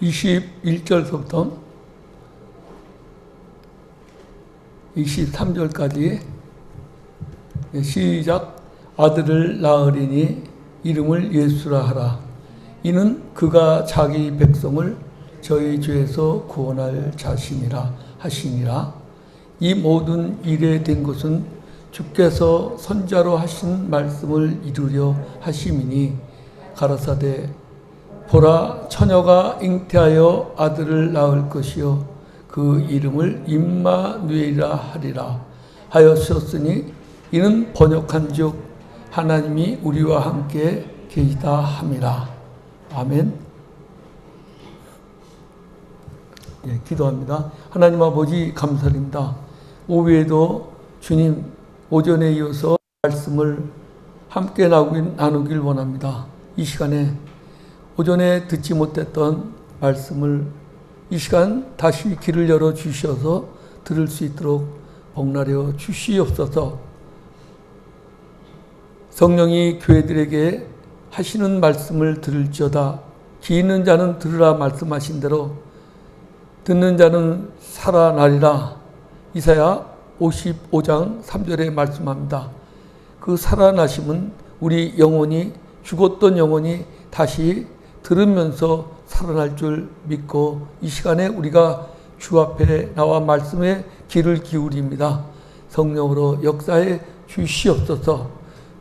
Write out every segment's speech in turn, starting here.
21절부터 23절까지 시작. 아들을 낳으리니 이름을 예수라 하라. 이는 그가 자기 백성을 저희 죄에서 구원할 자신이라 하시니라. 이 모든 일에 된 것은 주께서 선자로 하신 말씀을 이루려 하심이니 가라사대 보라 처녀가 잉태하여 아들을 낳을 것이요 그 이름을 임마누엘이라 하리라 하였으니 이는 번역한즉 하나님이 우리와 함께 계시다 함이라. 아멘. 예, 기도합니다. 하나님 아버지 감사드립니다. 오후에도 주님 오전에 이어서 말씀을 함께 나누길 원합니다. 이 시간에 오전에 듣지 못했던 말씀을 이 시간 다시 귀를 열어 주셔서 들을 수 있도록 복나려 주시옵소서. 성령이 교회들에게 하시는 말씀을 들을지어다. 귀 있는 자는 들으라 말씀하신 대로 듣는 자는 살아나리라. 이사야 55장 3절에 말씀합니다. 그 살아나심은 우리 영혼이 죽었던 영혼이 다시 들으면서 살아날 줄 믿고 이 시간에 우리가 주 앞에 나와 말씀에 귀를 기울입니다. 성령으로 역사해 주시옵소서.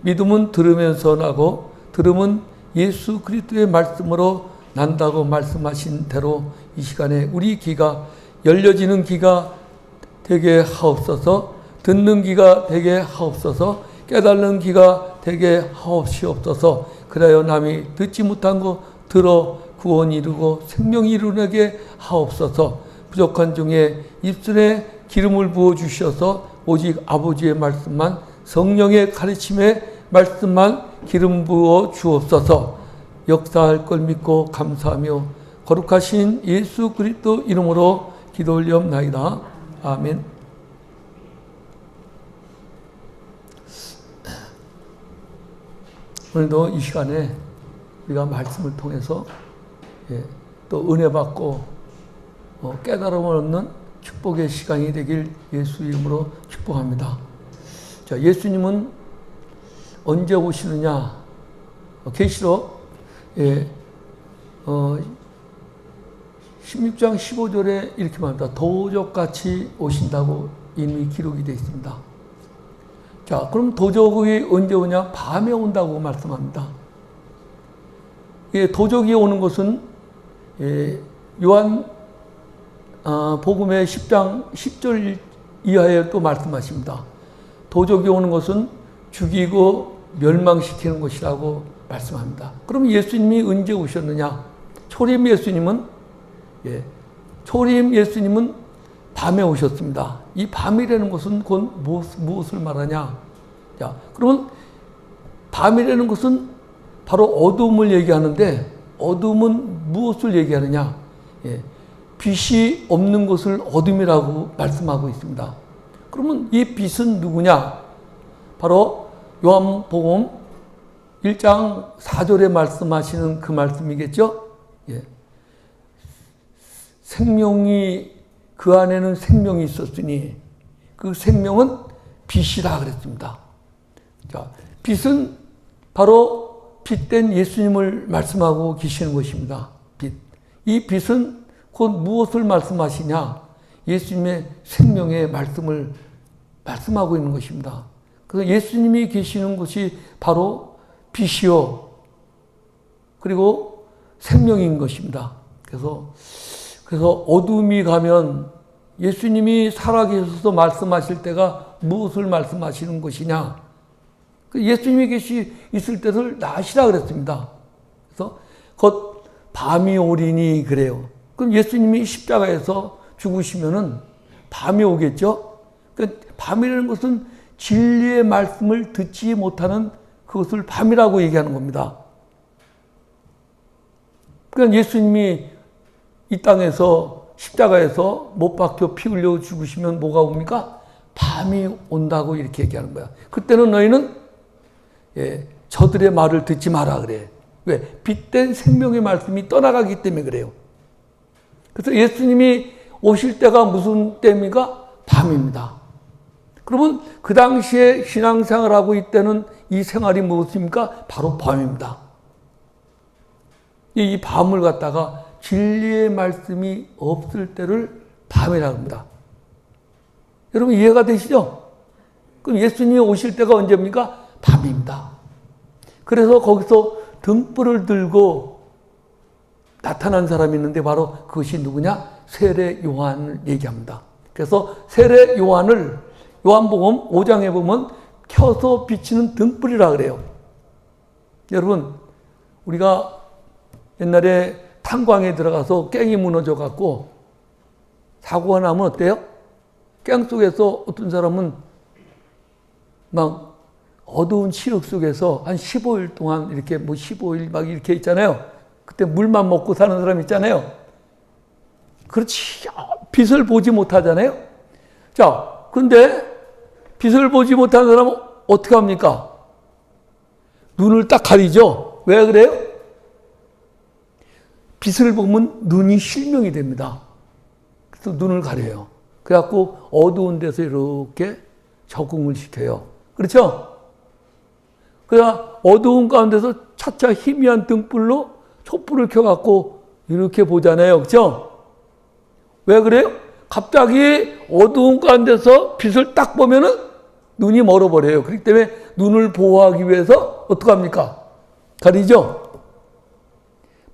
믿음은 들으면서 나고 들음은 예수 그리스도의 말씀으로 난다고 말씀하신 대로 이 시간에 우리 귀가 열려지는 귀가 되게 하옵소서. 듣는 귀가 되게 하옵소서. 깨달는 귀가 되게 하옵시옵소서. 그래야 남이 듣지 못한 거 들어 구원 이루고 생명 이루게 하옵소서. 부족한 중에 입술에 기름을 부어 주셔서 오직 아버지의 말씀만 성령의 가르침의 말씀만 기름 부어 주옵소서. 역사할 걸 믿고 감사하며 거룩하신 예수 그리스도 이름으로 기도 올리옵나이다. 아멘. 오늘도 이 시간에 우리가 말씀을 통해서 또 은혜 받고 깨달음을 얻는 축복의 시간이 되길 예수 이름으로 축복합니다. 자, 예수님은 언제 오시느냐? 계시록 16장 15절에 이렇게 말합니다. 도적같이 오신다고 이미 기록이 되어 있습니다. 자, 그럼 도적이 언제 오냐? 밤에 온다고 말씀합니다. 도적이 오는 것은 요한 복음의 10장 10절 이하에 또 말씀하십니다. 도적이 오는 것은 죽이고 멸망시키는 것이라고 말씀합니다. 그럼 예수님이 언제 오셨느냐? 초림 예수님은 밤에 오셨습니다. 이 밤이라는 것은 곧 무엇을 말하냐? 자, 그러면 밤이라는 것은 바로 어둠을 얘기하는데 어둠은 무엇을 얘기하느냐? 빛이 없는 것을 어둠이라고 말씀하고 있습니다. 그러면 이 빛은 누구냐? 바로 요한복음 1장 4절에 말씀하시는 그 말씀이겠죠? 생명이 그 안에는 생명이 있었으니 그 생명은 빛이라 그랬습니다. 자, 빛은 바로 빛된 예수님을 말씀하고 계시는 것입니다. 빛. 이 빛은 곧 무엇을 말씀하시냐? 예수님의 생명의 말씀을 말씀하고 있는 것입니다. 그래서 예수님이 계시는 것이 바로 빛이요. 그리고 생명인 것입니다. 그래서 어둠이 가면 예수님이 살아계셔서 말씀하실 때가 무엇을 말씀하시는 것이냐? 예수님이 있을 때를 낮이라 그랬습니다. 그래서 곧 밤이 오리니 그래요. 그럼 예수님이 십자가에서 죽으시면은 밤이 오겠죠? 밤이라는 것은 진리의 말씀을 듣지 못하는 그것을 밤이라고 얘기하는 겁니다. 그러니까 예수님이 이 땅에서 십자가에서 못 박혀 피 흘려 죽으시면 뭐가 옵니까? 밤이 온다고 이렇게 얘기하는 거야. 그때는 너희는 저들의 말을 듣지 마라 그래. 왜? 빛된 생명의 말씀이 떠나가기 때문에 그래요. 그래서 예수님이 오실 때가 무슨 때입니까? 밤입니다. 그러면 그 당시에 신앙생활을 하고 있다는 이 생활이 무엇입니까? 바로 밤입니다. 이 밤을 갖다가 진리의 말씀이 없을 때를 밤이라고 합니다. 여러분 이해가 되시죠? 그럼 예수님이 오실 때가 언제입니까? 밤입니다. 그래서 거기서 등불을 들고 나타난 사람이 있는데 바로 그것이 누구냐? 세례 요한을 얘기합니다. 그래서 세례 요한을 요한복음 5장에 보면 켜서 비치는 등불이라 그래요. 여러분 우리가 옛날에 탄광에 들어가서 깽이 무너져 갖고 사고가 나면 어때요? 깽 속에서 어떤 사람은 막 어두운 칠흑 속에서 한 15일 동안 이렇게 15일 막 이렇게 있잖아요. 그때 물만 먹고 사는 사람 있잖아요. 그렇지. 빛을 보지 못하잖아요. 자, 근데 빛을 보지 못하는 사람은 어떻게 합니까? 눈을 딱 가리죠. 왜 그래요? 빛을 보면 눈이 실명이 됩니다. 그래서 눈을 가려요. 그래갖고 어두운 데서 이렇게 적응을 시켜요. 그렇죠? 그래야 어두운 가운데서 차차 희미한 등불로 촛불을 켜갖고 이렇게 보잖아요. 그렇죠? 왜 그래요? 갑자기 어두운 가운데서 빛을 딱 보면은 눈이 멀어버려요. 그렇기 때문에 눈을 보호하기 위해서 어떡합니까? 가리죠?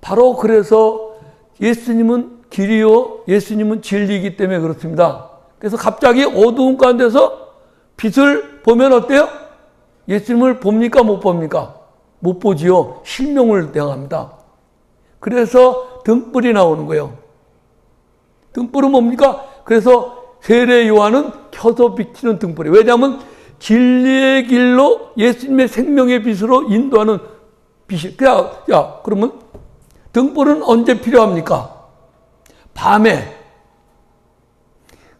바로 그래서 예수님은 길이요, 예수님은 진리이기 때문에 그렇습니다. 그래서 갑자기 어두운 가운데서 빛을 보면 어때요? 예수님을 봅니까? 못 봅니까? 못 보지요. 실명을 대항합니다. 그래서 등불이 나오는 거예요. 등불은 뭡니까? 그래서 세례 요한은 켜서 비치는 등불이에요. 왜냐하면 진리의 길로 예수님의 생명의 빛으로 인도하는 빛이. 그러면 등불은 언제 필요합니까? 밤에.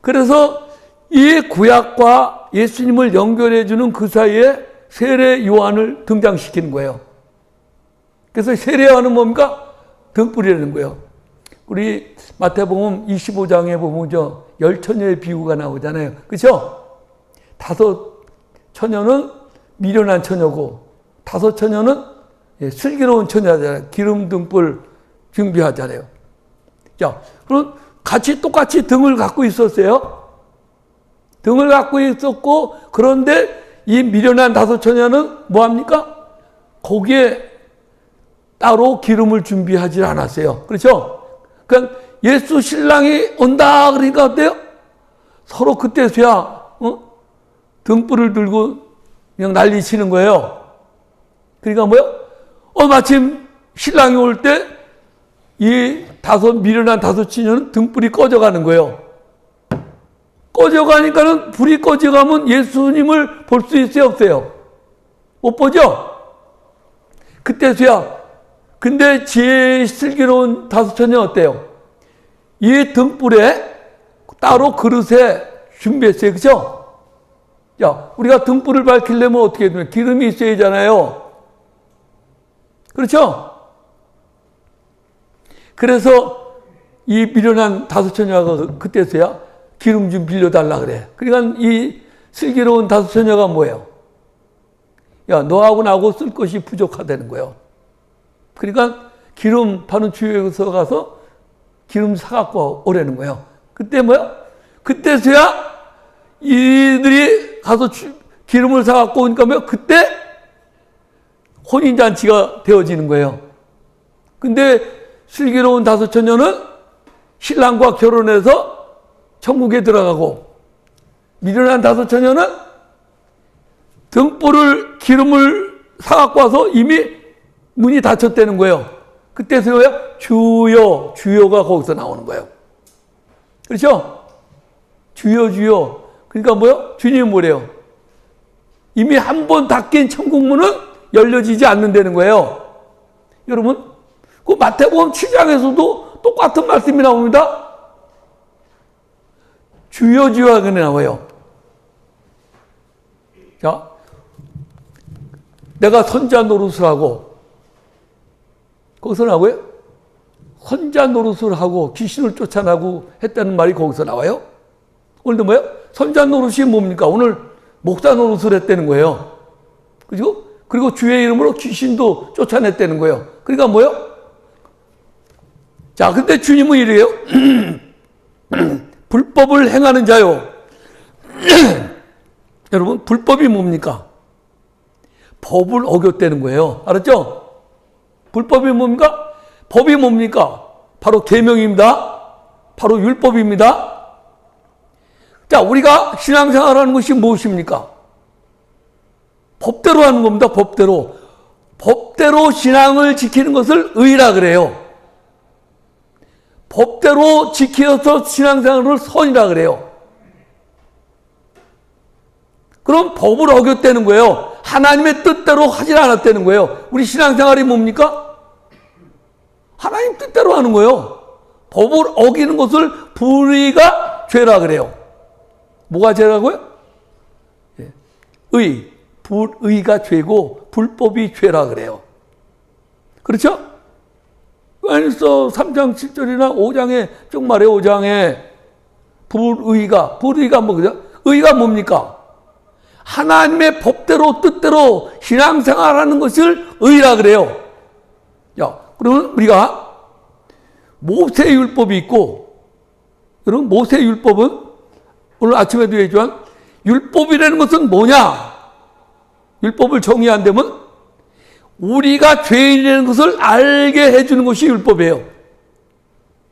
그래서 이 구약과 예수님을 연결해주는 그 사이에 세례 요한을 등장시키는 거예요. 그래서 세례 요한은 뭡니까? 등불이라는 거예요. 우리 마태복음 25장에 보면 열 처녀의 비유가 나오잖아요. 그렇죠? 5 처녀는 미련한 처녀고 5 처녀는 슬기로운 처녀잖아요. 기름 등불 준비하잖아요. 자, 그럼 똑같이 등을 갖고 있었어요. 등을 갖고 있었고, 그런데 이 미련한 5 처녀는 뭐합니까? 거기에 따로 기름을 준비하지 않았어요. 그렇죠? 그러니까 예수 신랑이 온다 그러니까 어때요? 서로 그때서야 등불을 들고 그냥 난리치는 거예요. 그러니까 뭐요? 마침 신랑이 올 때 이 미련한 5 처녀는 등불이 꺼져가는 거예요. 꺼져가니까는 불이 꺼져가면 예수님을 볼 수 있어요, 없어요? 못 보죠? 그때서야. 근데 지혜 슬기로운 5 처녀는 어때요? 이 등불에 따로 그릇에 준비했어요. 그죠? 야, 우리가 등불을 밝히려면 어떻게 해야 되나? 기름이 있어야 하잖아요. 그렇죠? 그래서 이 미련한 5 처녀가 그때서야 기름 좀 빌려달라 그래. 그러니까 이 슬기로운 5 처녀가 뭐예요? 야, 너하고 나하고 쓸 것이 부족하다는 거예요. 그러니까 기름 파는 주유소에 가서 기름 사갖고 오라는 거예요. 그때 뭐야? 그때서야 이들이 가서 기름을 사갖고 오니까 뭐야? 그때 혼인잔치가 되어지는 거예요. 근데 슬기로운 5 처녀는 신랑과 결혼해서 천국에 들어가고, 미련한 5 처녀는 기름을 사갖고 와서 이미 문이 닫혔다는 거예요. 그때서야 주여가 거기서 나오는 거예요. 그렇죠? 주여. 그러니까 뭐요? 주님이 뭐래요? 이미 한 번 닫힌 천국문은 열려지지 않는다는 거예요. 여러분, 그 마태복음 7장에서도 똑같은 말씀이 나옵니다. 주여가 나와요. 자, 내가 선자 노릇을 하고, 거기서 나고요? 혼자 노릇을 하고 귀신을 쫓아나고 했다는 말이 거기서 나와요. 오늘도 뭐예요? 선자 노릇이 뭡니까? 오늘 목사 노릇을 했다는 거예요. 그리고 주의 이름으로 귀신도 쫓아냈다는 거예요. 그러니까 뭐예요? 자, 근데 주님은 이래요. 불법을 행하는 자요. 여러분, 불법이 뭡니까? 법을 어겼다는 거예요. 알았죠? 불법이 뭡니까? 법이 뭡니까? 바로 계명입니다. 바로 율법입니다. 자, 우리가 신앙생활하는 것이 무엇입니까? 법대로 하는 겁니다. 법대로. 법대로 신앙을 지키는 것을 의라 그래요. 법대로 지켜서 신앙생활을 선이라 그래요. 그럼 법을 어겼다는 거예요. 하나님의 뜻대로 하질 않았다는 거예요. 우리 신앙생활이 뭡니까? 하나님 뜻대로 하는 거예요. 법을 어기는 것을 불의가 죄라 그래요. 뭐가 죄라고요? 불의가 죄고 불법이 죄라 그래요. 그렇죠? 요한일서 3장 7절이나 5장에 쭉 말해 5장에 불의가 뭐죠? 의가 뭡니까? 하나님의 법대로 뜻대로 신앙생활하는 것을 의라 그래요. 자, 그러면 우리가 모세율법이 있고, 여러분 모세율법은 오늘 아침에도 얘기했지만 율법이라는 것은 뭐냐? 율법을 정의한다면 우리가 죄인이라는 것을 알게 해주는 것이 율법이에요.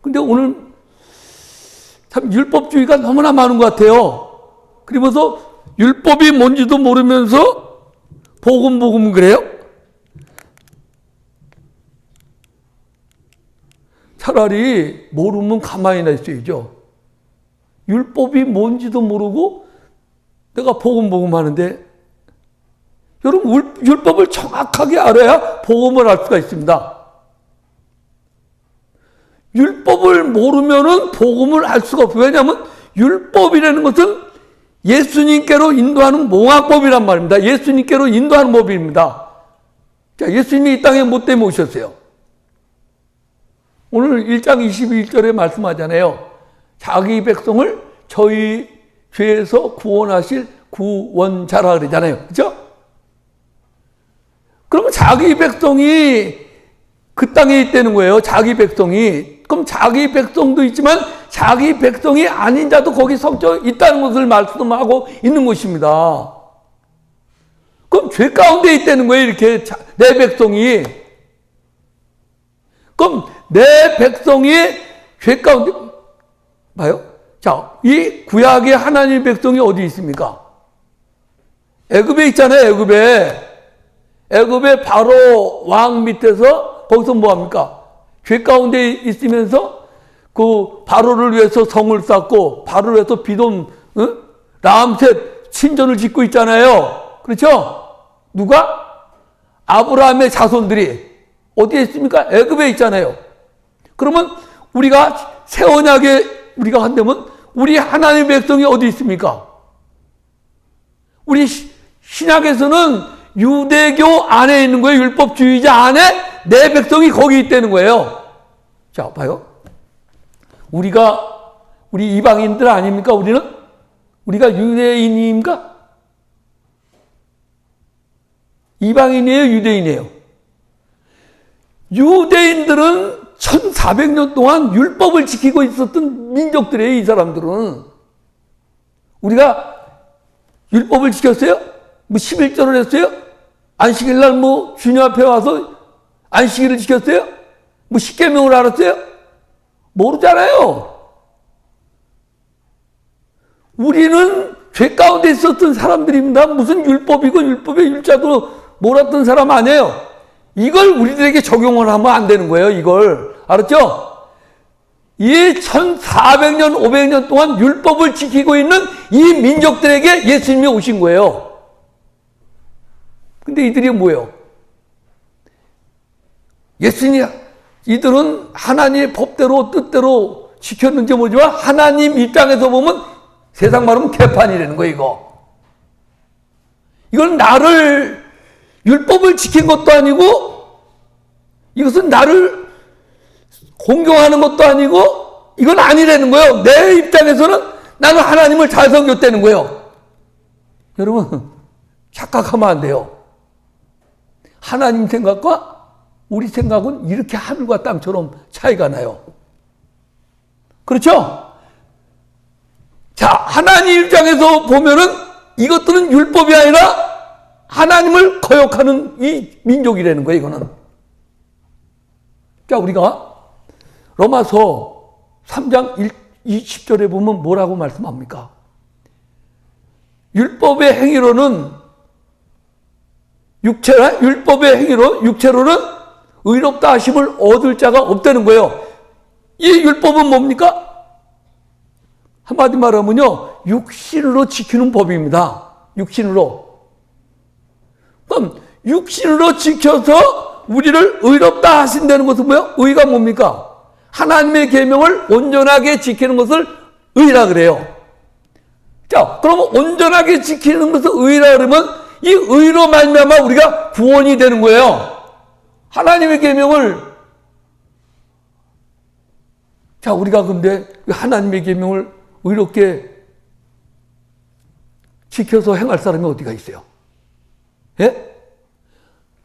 근데 오늘 참 율법주의가 너무나 많은 것 같아요. 그러면서 율법이 뭔지도 모르면서 복음 그래요? 차라리 모르면 가만히나 있어야죠. 율법이 뭔지도 모르고 내가 복음 하는데, 여러분 율법을 정확하게 알아야 복음을 알 수가 있습니다. 율법을 모르면은 복음을 알 수가 없어요. 왜냐하면 율법이라는 것은 예수님께로 인도하는 몽학법이란 말입니다. 예수님께로 인도하는 법입니다. 자, 예수님이 이 땅에 뭐 때문에 오셨어요? 오늘 1장 21절에 말씀하잖아요. 자기 백성을 저희 죄에서 구원하실 구원자라 그러잖아요. 그렇죠? 그러면 자기 백성이 그 땅에 있다는 거예요. 자기 백성이. 그럼 자기 백성도 있지만 자기 백성이 아닌 자도 거기 섞여 있다는 것을 말씀하고 있는 것입니다. 그럼 죄 가운데 있다는 거예요. 이렇게 내 백성이. 그럼 내 백성이 죄 가운데 봐요. 자, 이 구약의 하나님 백성이 어디 있습니까? 애굽에 있잖아요. 애굽에 바로 왕 밑에서 거기서 뭐 합니까? 죄 가운데 있으면서 그 바로를 위해서 성을 쌓고 바로를 위해서 비돔, 라암셋 신전을 짓고 있잖아요. 그렇죠? 누가? 아브라함의 자손들이 어디에 있습니까? 애굽에 있잖아요. 그러면 우리가 새 언약에 우리가 한다면 우리 하나님의 백성이 어디 있습니까? 우리 신약에서는 유대교 안에 있는 거예요. 율법주의자 안에 내 백성이 거기 있다는 거예요. 자, 봐요. 우리 이방인들 아닙니까? 우리가 유대인입니까? 이방인이에요? 유대인이에요? 유대인들은 1400년 동안 율법을 지키고 있었던 민족들이에요. 이 사람들은. 우리가 율법을 지켰어요? 뭐 11절을 했어요? 안식일날 뭐 주님 앞에 와서 안식일을 지켰어요? 뭐 십계명을 알았어요? 모르잖아요. 우리는 죄 가운데 있었던 사람들입니다. 무슨 율법이고 율법의 율자도 몰랐던 사람 아니에요. 이걸 우리들에게 적용을 하면 안 되는 거예요. 이걸. 알았죠? 이 1400년, 500년 동안 율법을 지키고 있는 이 민족들에게 예수님이 오신 거예요. 근데 이들이 뭐예요? 이들은 하나님의 법대로 뜻대로 지켰는지 모르지만 하나님 입장에서 보면 세상 말하면 개판이라는 거예요. 이건 나를 율법을 지킨 것도 아니고 이것은 나를 공경하는 것도 아니고 이건 아니라는 거예요. 내 입장에서는 나는 하나님을 잘 섬겼다는 거예요. 여러분 착각하면 안 돼요. 하나님 생각과 우리 생각은 이렇게 하늘과 땅처럼 차이가 나요. 그렇죠? 자, 하나님 입장에서 보면은 이것들은 율법이 아니라 하나님을 거역하는 이 민족이라는 거예요, 이거는. 자, 우리가 로마서 3장 20절에 보면 뭐라고 말씀합니까? 율법의 행위로는 율법의 행위로 육체로는 의롭다 하심을 얻을 자가 없다는 거예요. 이 율법은 뭡니까? 한마디 말하면요, 육신으로 지키는 법입니다. 육신으로. 그럼 육신으로 지켜서 우리를 의롭다 하신다는 것은 뭐예요? 의가 뭡니까? 하나님의 계명을 온전하게 지키는 것을 의라 그래요. 자, 그러면 온전하게 지키는 것을 의라 그러면 이 의로 말미암아 우리가 구원이 되는 거예요. 하나님의 계명을, 자, 우리가 근데 하나님의 계명을 의롭게 지켜서 행할 사람이 어디가 있어요? 예?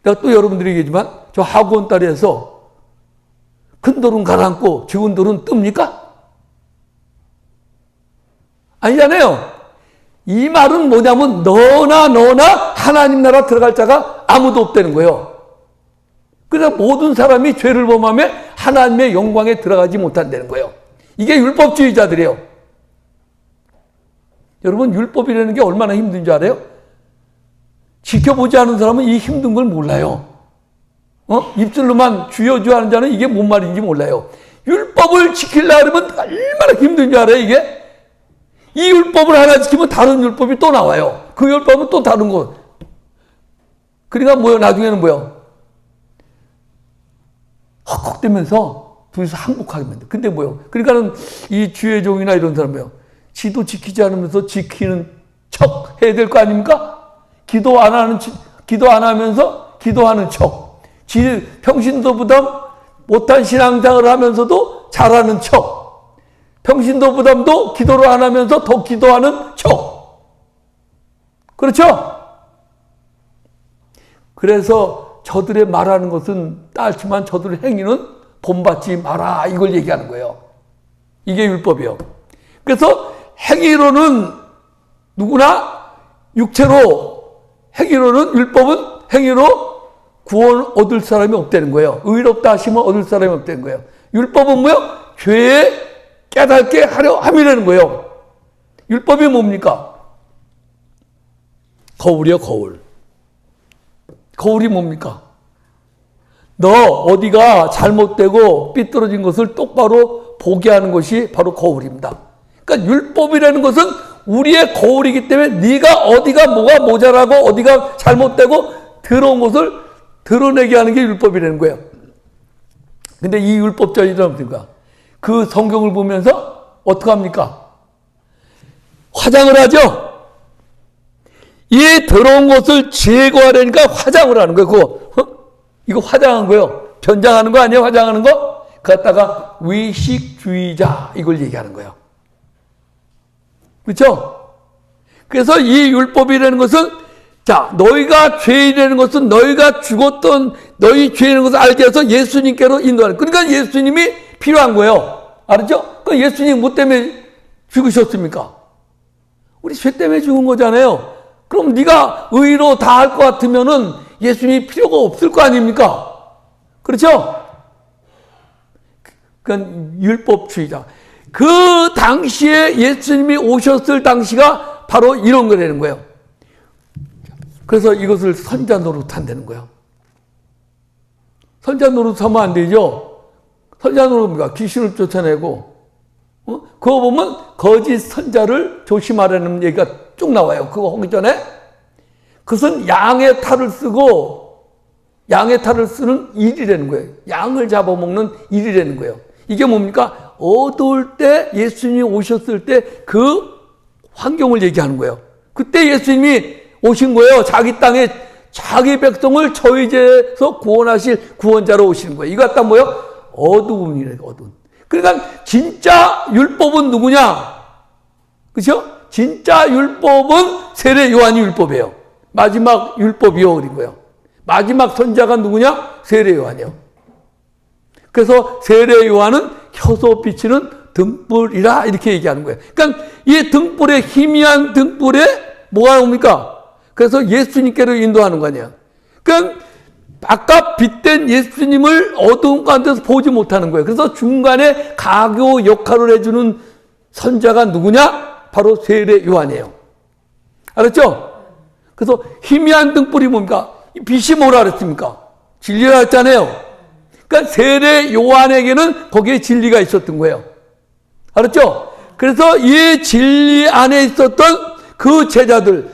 내가 또 여러분들이 얘기하지만 저 학원 딸에서 큰 돌은 가라앉고 적은 돌은 뜹니까? 아니잖아요. 이 말은 뭐냐면 너나 하나님 나라 들어갈 자가 아무도 없다는 거예요. 그래서 모든 사람이 죄를 범하며 하나님의 영광에 들어가지 못한다는 거예요. 이게 율법주의자들이에요. 여러분, 율법이라는 게 얼마나 힘든 줄 알아요? 지켜보지 않은 사람은 이 힘든 걸 몰라요. 입술로만 주여 하는 자는 이게 뭔 말인지 몰라요. 율법을 지키려고 하면 얼마나 힘든 줄 알아요, 이게? 이 율법을 하나 지키면 다른 율법이 또 나와요. 그 율법은 또 다른 거. 그러니까 뭐요? 나중에는 뭐요? 헉헉대면서 둘이서 항복하게 만들. 근데 뭐요? 그러니까는 이 주의 종이나 이런 사람이요. 지도 지키지 않으면서 지키는 척 해야 될 거 아닙니까? 기도 안 하면서 기도하는 척. 평신도보다 못한 신앙생활을 하면서도 잘하는 척. 평신도보다도 기도를 안 하면서 더 기도하는 척. 그렇죠? 그래서 저들의 말하는 것은 딸지만 저들의 행위는 본받지 마라. 이걸 얘기하는 거예요. 이게 율법이에요. 그래서 행위로는 누구나 육체로, 행위로는 율법은 행위로 구원 얻을 사람이 없다는 거예요. 의롭다 하심을 얻을 사람이 없다는 거예요. 율법은 뭐예요? 죄에 깨닫게 하려 함이라는 거예요. 율법이 뭡니까? 거울이요, 거울. 거울이 뭡니까? 너 어디가 잘못되고 삐뚤어진 것을 똑바로 보게 하는 것이 바로 거울입니다. 그러니까 율법이라는 것은 우리의 거울이기 때문에 네가 어디가 뭐가 모자라고 어디가 잘못되고 더러운 것을 드러내게 하는 게 율법이라는 거예요. 근데 이 율법자들은 어떻습니까? 그 성경을 보면서 어떻게 합니까? 화장을 하죠. 이 더러운 것을 제거하려니까 화장을 하는 거예요. 그거 이거 화장한 거예요. 변장하는 거 아니에요? 화장하는 거? 갖다가 의식주의자 이걸 얘기하는 거예요. 그렇죠? 그래서 이 율법이라는 것은 자, 너희가 죄인이라는 것은 너희가 죽었던 너희 죄인이라는 것을 알게 해서 예수님께로 인도하는. 그러니까 예수님이 필요한 거예요. 알았죠? 그 예수님 뭐 때문에 죽으셨습니까? 우리 죄 때문에 죽은 거잖아요. 그럼 네가 의로 다 할 것 같으면은 예수님이 필요가 없을 거 아닙니까? 그렇죠? 그건 율법주의자. 그 당시에 예수님이 오셨을 당시가 바로 이런 거라는 거예요. 그래서 이것을 선자 노릇한다는 거예요. 선자 노릇하면 안 되죠. 선자 노릇입니까? 귀신을 쫓아내고, 그거 보면 거짓 선자를 조심하라는 얘기가 쭉 나와요. 그거 하기 전에 그것은 양의 탈을 쓰고 양의 탈을 쓰는 일이라는 거예요. 양을 잡아먹는 일이라는 거예요. 이게 뭡니까? 어두울 때 예수님이 오셨을 때 그 환경을 얘기하는 거예요. 그때 예수님이 오신 거예요. 자기 땅에 자기 백성을 저희죄에서 구원하실 구원자로 오시는 거예요. 이거 갖다 뭐요? 어두움이래, 어두운. 그러니까 진짜 율법은 누구냐? 그죠? 진짜 율법은 세례 요한이 율법이에요. 마지막 율법이요, 그린 거예요. 마지막 선자가 누구냐? 세례 요한이요. 그래서 세례 요한은 혀서 비치는 등불이라 이렇게 얘기하는 거예요. 그러니까 이 등불에, 희미한 등불에 뭐가 나옵니까? 그래서 예수님께로 인도하는 거 아니에요. 그러니까 아까 빛된 예수님을 어두운 가운데서 보지 못하는 거예요. 그래서 중간에 가교 역할을 해주는 선자가 누구냐? 바로 세례 요한이에요. 알았죠? 그래서 희미한 등불이 뭡니까? 빛이 뭐라 그랬습니까? 진리라 했잖아요. 그러니까 세례 요한에게는 거기에 진리가 있었던 거예요. 알았죠? 그래서 이 진리 안에 있었던 그 제자들,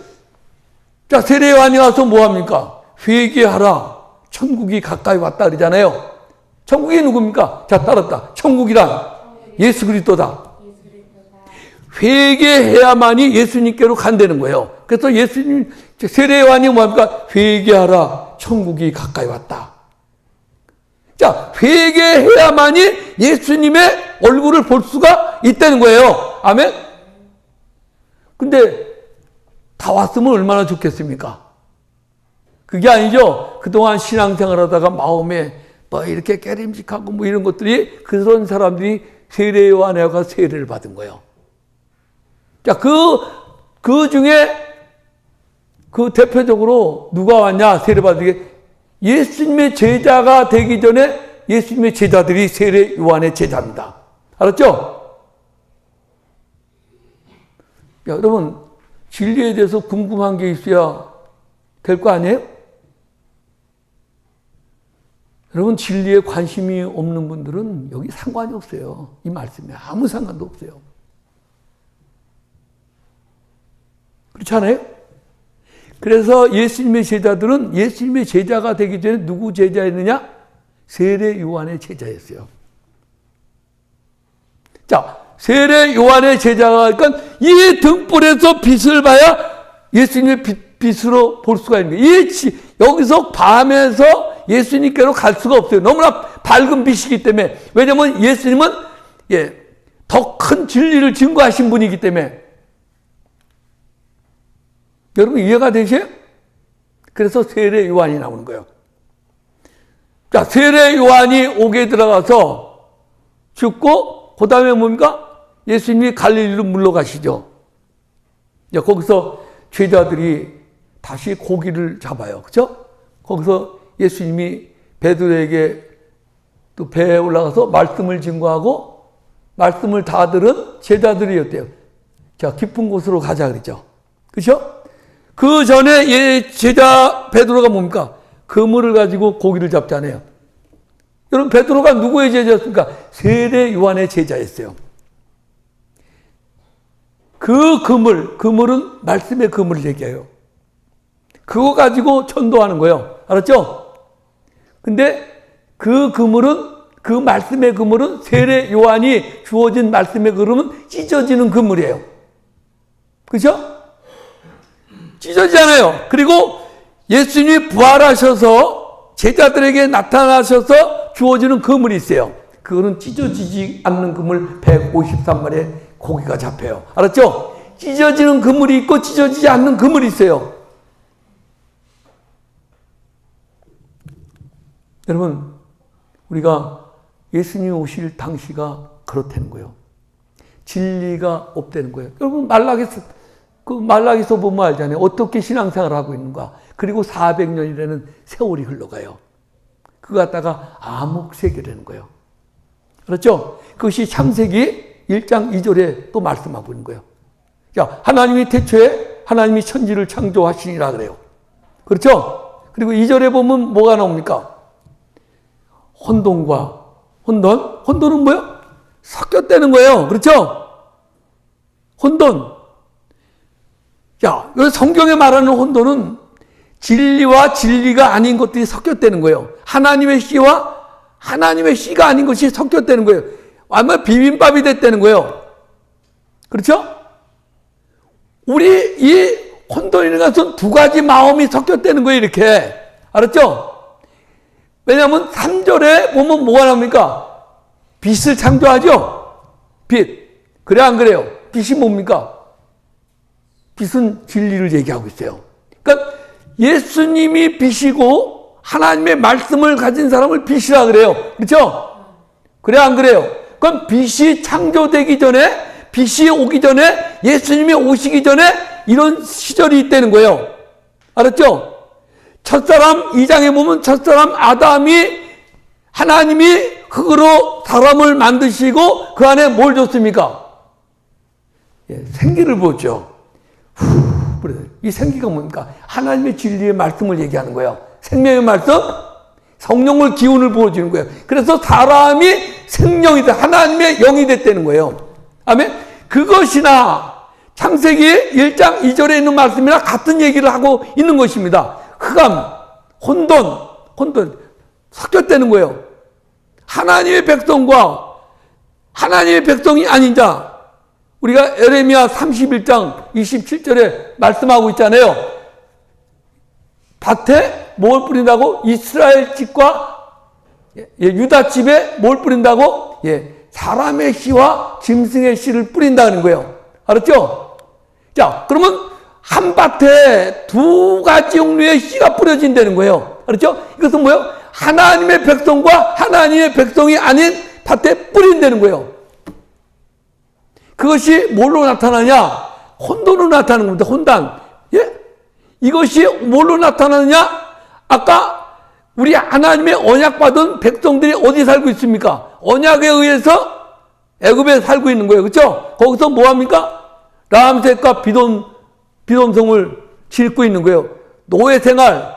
자, 세례 요한이 와서 뭐 합니까? 회개하라. 천국이 가까이 왔다 그러잖아요. 천국이 누굽니까? 자, 따랐다. 천국이란 예수 그리스도다. 회개해야만이 예수님께로 간다는 거예요. 그래서 예수님, 세례 요한이 뭡니까? 회개하라. 천국이 가까이 왔다. 자, 회개해야만이 예수님의 얼굴을 볼 수가 있다는 거예요. 아멘? 근데 다 왔으면 얼마나 좋겠습니까? 그게 아니죠. 그동안 신앙생활 하다가 마음에 뭐 이렇게 깨림직하고 뭐 이런 것들이 그런 사람들이 세례 요한에 가서 세례를 받은 거예요. 자, 그 중에 그 대표적으로 누가 왔냐? 세례 받으게 예수님의 제자가 되기 전에 예수님의 제자들이 세례 요한의 제자입니다. 알았죠? 야, 여러분, 진리에 대해서 궁금한 게 있어야 될 거 아니에요? 여러분, 진리에 관심이 없는 분들은 여기 상관이 없어요. 이 말씀에 아무 상관도 없어요. 그렇지 않아요? 그래서 예수님의 제자들은 예수님의 제자가 되기 전에 누구 제자였느냐? 세례 요한의 제자였어요. 자, 세례 요한의 제자가, 그러니까 이 등불에서 빛을 봐야 예수님의 빛으로 볼 수가 있는 거예요. 여기서 밤에서 예수님께로 갈 수가 없어요. 너무나 밝은 빛이기 때문에. 왜냐하면 예수님은 더 큰 진리를 증거하신 분이기 때문에. 여러분 이해가 되세요? 그래서 세례 요한이 나오는 거예요. 자, 세례 요한이 옥에 들어가서 죽고 그 다음에 뭡니까? 예수님이 갈릴리로 물러가시죠. 거기서 제자들이 다시 고기를 잡아요. 그렇죠? 거기서 예수님이 베드로에게 또 배에 올라가서 말씀을 증거하고 말씀을 다 들은 제자들이었대요. 자, 깊은 곳으로 가자 그랬죠. 그렇죠? 그 전에 제자 베드로가 뭡니까? 그물을 가지고 고기를 잡잖아요. 여러분, 베드로가 누구의 제자였습니까? 세례 요한의 제자였어요. 그 그물은 말씀의 그물을 얘기해요. 그거 가지고 전도하는 거예요. 알았죠? 근데 그 그물은, 그 말씀의 그물은 세례 요한이 주어진 말씀의 그물은 찢어지는 그물이에요. 그죠? 찢어지잖아요. 그리고 예수님이 부활하셔서 제자들에게 나타나셔서 주어지는 그물이 있어요. 그거는 찢어지지 않는 그물 153마리의 고기가 잡혀요. 알았죠? 찢어지는 그물이 있고 찢어지지 않는 그물이 있어요. 여러분, 우리가 예수님이 오실 당시가 그렇다는 거예요. 진리가 없다는 거예요. 여러분, 말라기서 보면 알잖아요. 어떻게 신앙생활을 하고 있는가. 그리고 400년이라는 세월이 흘러가요. 그거 갖다가 암흑세계라는 거예요. 그렇죠? 그것이 창세기 1장 2절에 또 말씀하고 있는 거예요. 자, 하나님이 태초에 하나님이 천지를 창조하시니라 그래요. 그렇죠? 그리고 2절에 보면 뭐가 나옵니까? 혼돈과 혼돈은 뭐예요? 섞였다는 거예요. 그렇죠? 혼돈. 자, 여기 성경에 말하는 혼돈은 진리와 진리가 아닌 것들이 섞였다는 거예요. 하나님의 씨와 하나님의 씨가 아닌 것이 섞였다는 거예요. 아마 비빔밥이 됐다는 거예요. 그렇죠? 우리 이 혼돈이라는 것은 두 가지 마음이 섞였다는 거예요. 이렇게. 알았죠? 왜냐하면 3절에 보면 뭐가 나옵니까? 빛을 창조하죠? 빛. 그래 안 그래요? 빛이 뭡니까? 빛은 진리를 얘기하고 있어요. 그러니까 예수님이 빛이고 하나님의 말씀을 가진 사람을 빛이라 그래요. 그렇죠? 그래 안 그래요? 그럼 빛이 창조되기 전에, 빛이 오기 전에, 예수님이 오시기 전에 이런 시절이 있다는 거예요. 알았죠? 첫사람 2장에 보면 첫사람 아담이 하나님이 흙으로 사람을 만드시고 그 안에 뭘 줬습니까? 예, 생기를 부었죠. 이 생기가 뭡니까? 하나님의 진리의 말씀을 얘기하는 거예요. 생명의 말씀, 성령을 기운을 부어주는 거예요. 그래서 사람이 생명이 돼, 하나님의 영이 됐다는 거예요. 아멘? 그것이나 창세기 1장 2절에 있는 말씀이나 같은 얘기를 하고 있는 것입니다. 흑암, 혼돈 섞였다는 거예요. 하나님의 백성과 하나님의 백성이 아닌 자, 우리가 예레미야 31장 27절에 말씀하고 있잖아요. 밭에 뭘 뿌린다고? 이스라엘 집과 유다 집에 뭘 뿌린다고? 사람의 씨와 짐승의 씨를 뿌린다는 거예요. 알았죠? 자, 그러면 한 밭에 두 가지 종류의 씨가 뿌려진다는 거예요. 알았죠? 이것은 뭐예요? 하나님의 백성과 하나님의 백성이 아닌 밭에 뿌린다는 거예요. 그것이 뭘로 나타나냐? 혼돈으로 나타나는 겁니다. 혼단. 예? 이것이 뭘로 나타나느냐? 아까 우리 하나님의 언약받은 백성들이 어디 살고 있습니까? 언약에 의해서 애굽에 살고 있는 거예요. 그렇죠? 거기서 뭐 합니까? 라암셋과 비돔성을 짓고 있는 거예요. 노예 생활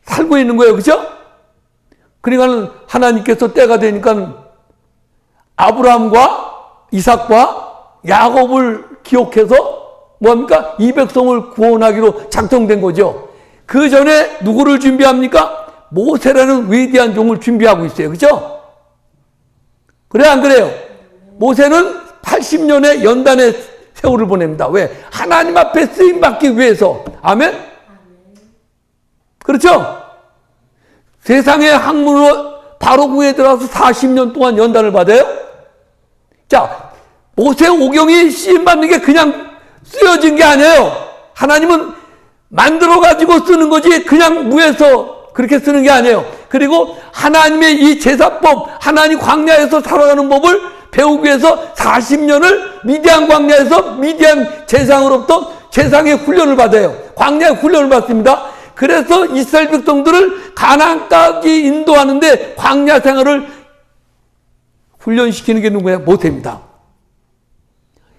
살고 있는 거예요. 그렇죠? 그러니까 하나님께서 때가 되니까 아브라함과 이삭과 야곱을 기억해서 뭐합니까? 이 백성을 구원하기로 작정된 거죠. 그 전에 누구를 준비합니까? 모세라는 위대한 종을 준비하고 있어요. 그렇죠? 그래 안 그래요? 모세는 80년의 연단의 세월을 보냅니다. 왜? 하나님 앞에 쓰임받기 위해서. 아멘? 그렇죠? 세상의 학문으로 바로궁에 들어가서 40년 동안 연단을 받아요? 자, 모세 오경이 쓰임받는 게 그냥 쓰여진 게 아니에요. 하나님은 만들어가지고 쓰는 거지 그냥 무에서 그렇게 쓰는 게 아니에요. 그리고 하나님의 이 제사법, 하나님 광야에서 살아가는 법을 배우기 위해서 40년을 미디안 광야에서 미디안 제상으로부터 제상의 훈련을 받아요. 광야의 훈련을 받습니다. 그래서 이스라엘 백성들을 가나안까지 인도하는데 광야 생활을 훈련시키는 게 누구야? 모세입니다.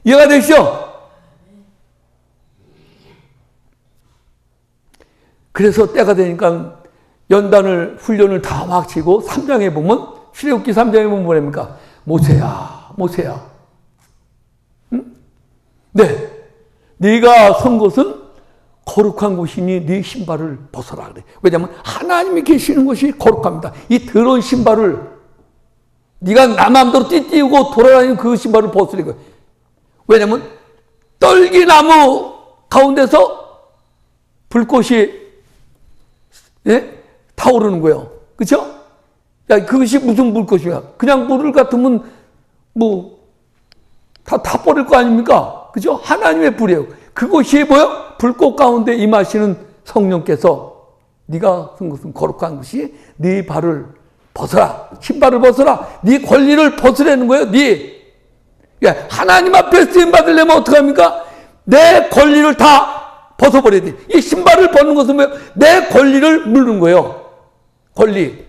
이해가 되시죠? 그래서 때가 되니까 연단을 훈련을 다 마치고 3장에 보면 출애굽기 3장에 보면 뭐랍니까? 모세야. 응? 네. 네가 선 곳은 거룩한 곳이니 네 신발을 벗어라 그래. 왜냐하면 하나님이 계시는 곳이 거룩합니다. 이 더러운 신발을 네가 나 마음대로 띠띠우고 돌아다니는 그 신발을 벗으려고. 왜냐하면 떨기나무 가운데서 불꽃이 타오르는 거예요. 그렇죠? 야, 그것이 무슨 불꽃이야? 그냥 불을 같으면 다 버릴 거 아닙니까? 그죠? 하나님의 불이에요. 그것이 뭐요? 불꽃 가운데 임하시는 성령께서 네가 쓴 것은 거룩한 것이 네 발을 벗어라. 신발을 벗어라. 네 권리를 벗으라는 거예요. 하나님 앞에 쓰임 받으려면 어떡합니까? 내 권리를 다 벗어버려야 돼. 이 신발을 벗는 것은 뭐예요? 내 권리를 물는 거예요. 권리.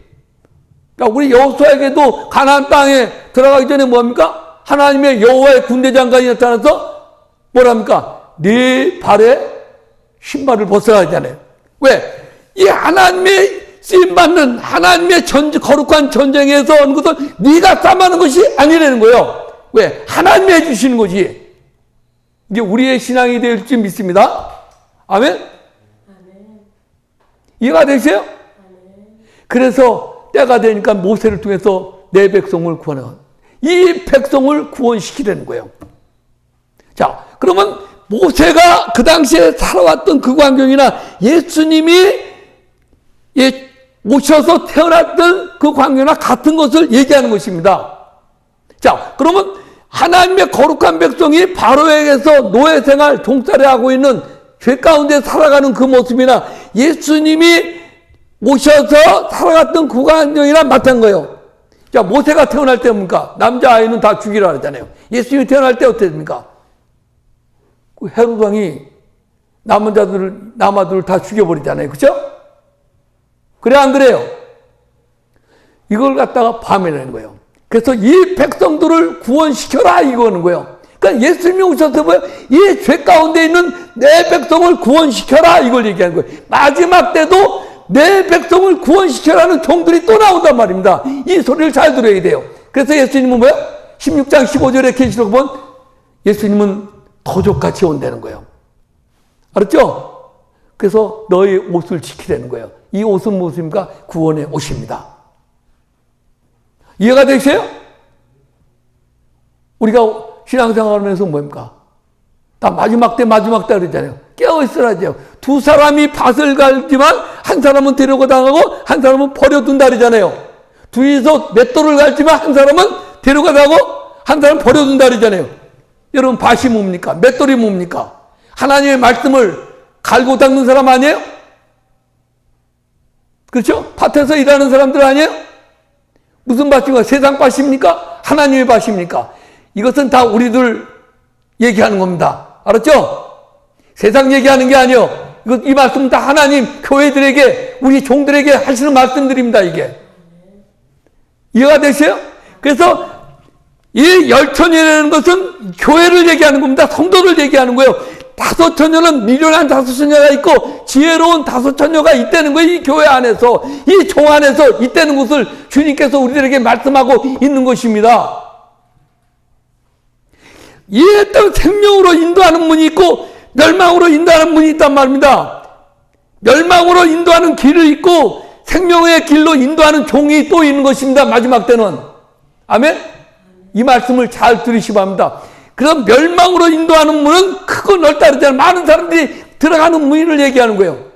그러니까 우리 여호수아에게도 가나안 땅에 들어가기 전에 뭐합니까? 하나님의 여호와의 군대 장관이 나타나서 뭐랍니까? 네 발에 신발을 벗어야 하잖아요. 왜? 이 하나님의 쓰임받는 하나님의 거룩한 전쟁에서 하는 것은 네가 싸움하는 것이 아니라는 거예요. 왜? 하나님이 해주시는 거지. 이게 우리의 신앙이 될지 믿습니다. 아멘? 이해가 되세요? 그래서 때가 되니까 모세를 통해서 내 백성을 구원하는, 이 백성을 구원시키려는 거예요. 자, 그러면 모세가 그 당시에 살아왔던 그 환경이나 예수님이 오셔서 태어났던 그 광경이나 같은 것을 얘기하는 것입니다. 자, 그러면 하나님의 거룩한 백성이 바로에게서 노예 생활, 종살이 하고 있는 죄 가운데 살아가는 그 모습이나 예수님이 오셔서 살아갔던 그 광경이랑 마찬 거예요. 자, 모세가 태어날 때 뭡니까? 남자아이는 다 죽이라 그러잖아요. 예수님이 태어날 때 어떻게 됩니까? 그 헤롯 왕이 남은 자들을, 남아들을 다 죽여버리잖아요. 그죠? 그래, 안 그래요? 이걸 갖다가 밤이라는 거예요. 그래서 이 백성들을 구원시켜라, 이거는 거예요. 그러니까 예수님이 오셔서 뭐예요? 이 죄 가운데 있는 내 백성을 구원시켜라, 이걸 얘기하는 거예요. 마지막 때도 내 백성을 구원시켜라는 종들이 또 나온단 말입니다. 이 소리를 잘 들어야 돼요. 그래서 예수님은 뭐예요? 16장 15절에 계시록 보면 예수님은 도적같이 온다는 거예요. 알았죠? 그래서 너의 옷을 지키라는 거예요. 이 옷은 무엇입니까? 구원의 옷입니다. 이해가 되세요? 우리가 신앙생활하면서 뭡니까? 다 마지막 때 그러잖아요. 깨어있으라죠. 두 사람이 밭을 갈지만 한 사람은 데려가다가고 한 사람은 버려둔다 그러잖아요. 둘이서 맷돌을 갈지만 한 사람은 데려가다가고 한 사람은 버려둔다 그러잖아요. 여러분, 밭이 뭡니까? 맷돌이 뭡니까? 하나님의 말씀을 갈고 닦는 사람 아니에요? 그렇죠? 밭에서 일하는 사람들 아니에요? 무슨 밭입니까? 세상 밭입니까? 하나님의 밭입니까? 이것은 다 우리들 얘기하는 겁니다. 알았죠? 세상 얘기하는 게 아니에요. 이 말씀은 다 하나님 교회들에게, 우리 종들에게 하시는 말씀들입니다, 이게. 이해가 되세요? 그래서 이 열천이라는 것은 교회를 얘기하는 겁니다. 성도를 얘기하는 거예요. 다섯 처녀는 미련한 다섯 처녀가 있고 지혜로운 다섯 처녀가 있다는 거예요. 이 교회 안에서, 이 종 안에서 있다는 것을 주님께서 우리들에게 말씀하고 있는 것입니다. 이 어떤 생명으로 인도하는 문이 있고 멸망으로 인도하는 문이 있단 말입니다. 멸망으로 인도하는 길이 있고 생명의 길로 인도하는 종이 또 있는 것입니다. 마지막 때는. 아멘? 이 말씀을 잘 들으시기 바랍니다. 그럼 멸망으로 인도하는 문은 크고 넓다 그러잖아요. 많은 사람들이 들어가는 문을 얘기하는 거예요.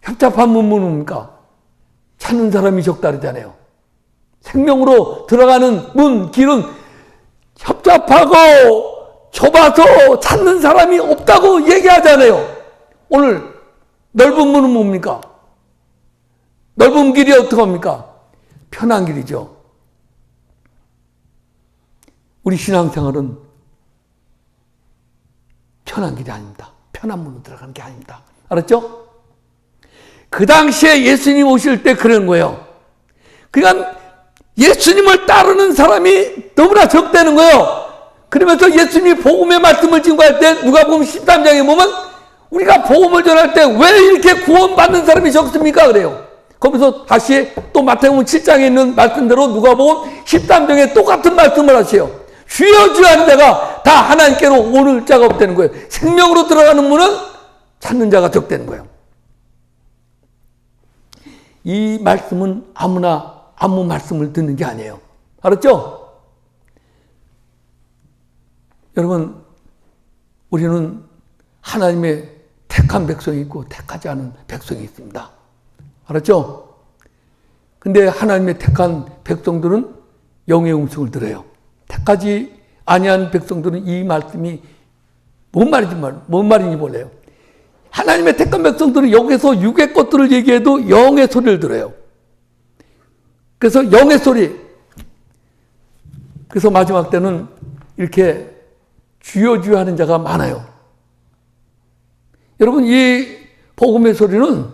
협잡한 문은 뭡니까? 찾는 사람이 적다 그러잖아요. 생명으로 들어가는 문, 길은 협잡하고 좁아서 찾는 사람이 없다고 얘기하잖아요. 오늘 넓은 문은 뭡니까? 넓은 길이 어떻게 합니까? 편한 길이죠. 우리 신앙생활은 편한 길이 아닙니다. 편한 문으로 들어가는 게 아닙니다. 알았죠? 그 당시에 예수님 오실 때 그런 거예요. 그러니까 예수님을 따르는 사람이 너무나 적다는 거예요. 그러면서 예수님이 복음의 말씀을 증거할 때 누가복음 13장에 보면 우리가 복음을 전할 때 왜 이렇게 구원받는 사람이 적습니까? 그래요. 거기서 다시 또 마태복음 7장에 있는 말씀대로 누가복음 13장에 똑같은 말씀을 하세요. 주여 주여 하는 자가 다 하나님께로 오는 자가 없다는 거예요. 생명으로 들어가는 문은 찾는 자가 적다는 거예요. 이 말씀은 아무나 아무 말씀을 듣는 게 아니에요. 알았죠? 여러분, 우리는 하나님의 택한 백성이 있고 택하지 않은 백성이 있습니다. 알았죠? 근데 하나님의 택한 백성들은 영의 음성을 들어요. 택하지 아니한 백성들은 이 말씀이 뭔 말인지 몰라요. 하나님의 택한 백성들은 여기서 육의 것들을 얘기해도 영의 소리를 들어요. 그래서 영의 소리. 그래서 마지막 때는 이렇게 주여 주여 하는 자가 많아요. 여러분, 이 복음의 소리는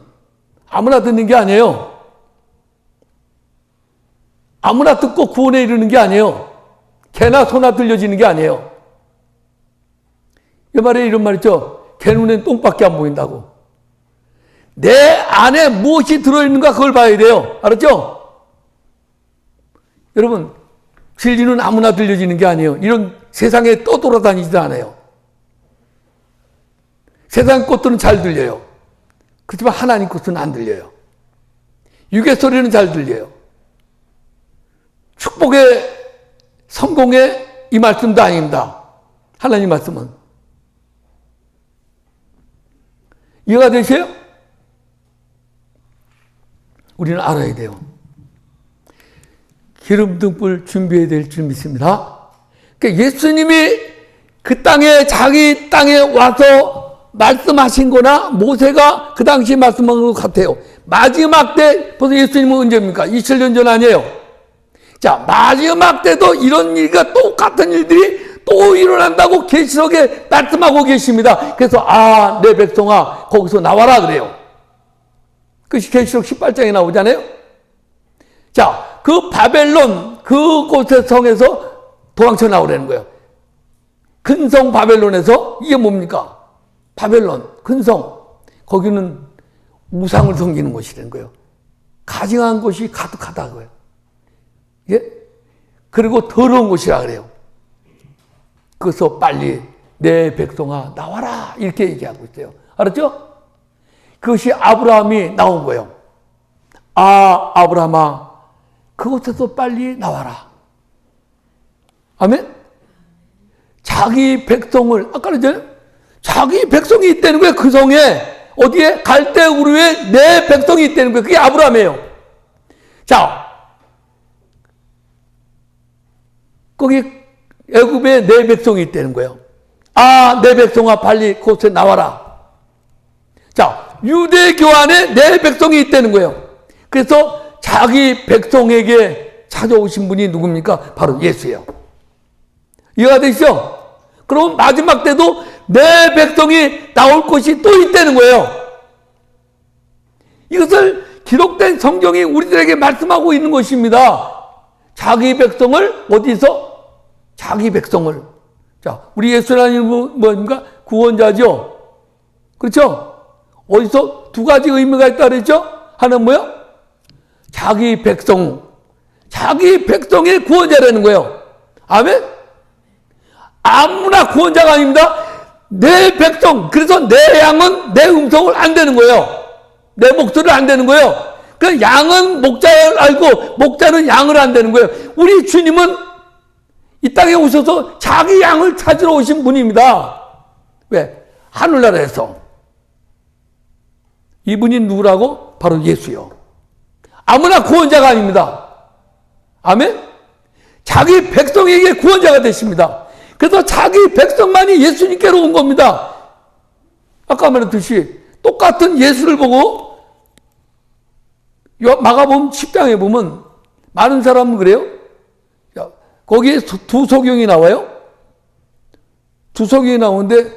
아무나 듣는 게 아니에요. 아무나 듣고 구원에 이르는 게 아니에요. 개나 소나 들려지는 게 아니에요. 이 말에 이런 말 있죠. 개 눈엔 똥밖에 안 보인다고. 내 안에 무엇이 들어있는가 그걸 봐야 돼요. 알았죠? 여러분, 진리는 아무나 들려지는 게 아니에요. 이런 세상에 떠돌아다니지도 않아요. 세상 것들은 잘 들려요. 그렇지만 하나님 것은 안 들려요. 육의 소리는 잘 들려요. 축복의 성공의 이 말씀도 아닙니다. 하나님 말씀은. 이해가 되세요? 우리는 알아야 돼요. 기름 등불 준비해야 될 줄 믿습니다. 그러니까 예수님이 그 땅에, 자기 땅에 와서 말씀하신 거나 모세가 그 당시 말씀한 것 같아요. 마지막 때, 벌써 예수님은 언제입니까? 2000년 전 아니에요? 자, 마지막 때도 이런 일과 똑같은 일들이 또 일어난다고 계시록에 말씀하고 계십니다. 그래서 내 백성아 거기서 나와라 그래요. 그것이 계시록 18장에 나오잖아요. 자, 그 바벨론 그곳의 성에서 도망쳐 나오라는 거예요. 큰 성 바벨론에서 이게 뭡니까? 바벨론 큰 성, 거기는 우상을 섬기는 곳이라는 거예요. 가증한 곳이 가득하다고요. 예? 그리고 더러운 곳이라 그래요. 그래서 빨리 내 백성아 나와라 이렇게 얘기하고 있어요. 알았죠? 그것이 아브라함이 나온 거예요. 아브라함아 그곳에서 빨리 나와라. 아멘? 자기 백성을, 아까 그랬잖아요? 자기 백성이 있다는 거예요. 그 성에. 어디에? 갈대 우르에 내 백성이 있다는 거예요. 그게 아브라함이에요. 자, 거기 애굽에 내 백성이 있다는 거예요. 내 백성아 빨리 그곳에 나와라. 자, 유대교 안에 내 백성이 있다는 거예요. 그래서 자기 백성에게 찾아오신 분이 누굽니까? 바로 예수예요. 이해가 되시죠? 그럼 마지막 때도 내 백성이 나올 것이 또 있다는 거예요. 이것을 기록된 성경이 우리들에게 말씀하고 있는 것입니다. 자기 백성을 어디서? 자기 백성을. 자, 우리 예수라는 뭡니까? 구원자죠. 그렇죠? 어디서 두 가지 의미가 있다 그랬죠? 하나는 뭐요? 자기 백성. 자기 백성의 구원자라는 거예요. 아멘? 아무나 구원자가 아닙니다. 내 백성. 그래서 내 양은 내 음성을 안 되는 거예요. 내 목소리를 안 되는 거예요. 그 양은 목자를 알고 목자는 양을 안 되는 거예요. 우리 주님은 이 땅에 오셔서 자기 양을 찾으러 오신 분입니다. 왜? 하늘나라에서. 이분이 누구라고? 바로 예수요. 아무나 구원자가 아닙니다. 아멘? 자기 백성에게 구원자가 되십니다. 그래서 자기 백성만이 예수님께로 온 겁니다. 아까 말했듯이 똑같은 예수를 보고 마가복음 10장에 보면 많은 사람은 그래요. 거기에 두 소경이 나와요. 두 소경이 나오는데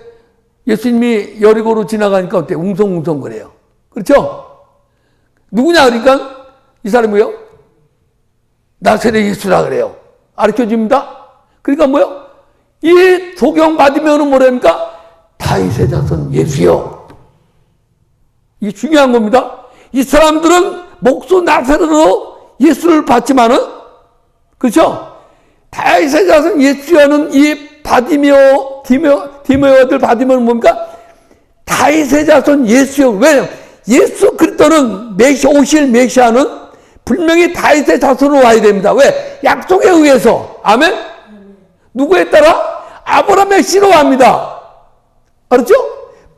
예수님이 여리고로 지나가니까 어때? 웅성웅성 그래요. 그렇죠? 누구냐 그러니까 이 사람이 뭐요? 나사렛 예수라 그래요. 가르쳐줍니다. 그러니까 뭐요? 이 소경 받으면 뭐랍니까? 다윗의 자손 예수요. 이게 중요한 겁니다. 이 사람들은 목소 나사렛으로 예수를 받지만은, 그렇죠? 다윗의 자손 예수라는 이 디메오 아들 바디메오는 뭡니까? 다윗의 자손 예수요. 왜요? 예수 그리스도는 오실 메시아는 분명히 다윗의 자손으로 와야 됩니다. 왜? 약속에 의해서. 아멘? 누구에 따라? 아브라함의 씨로 갑니다. 알았죠?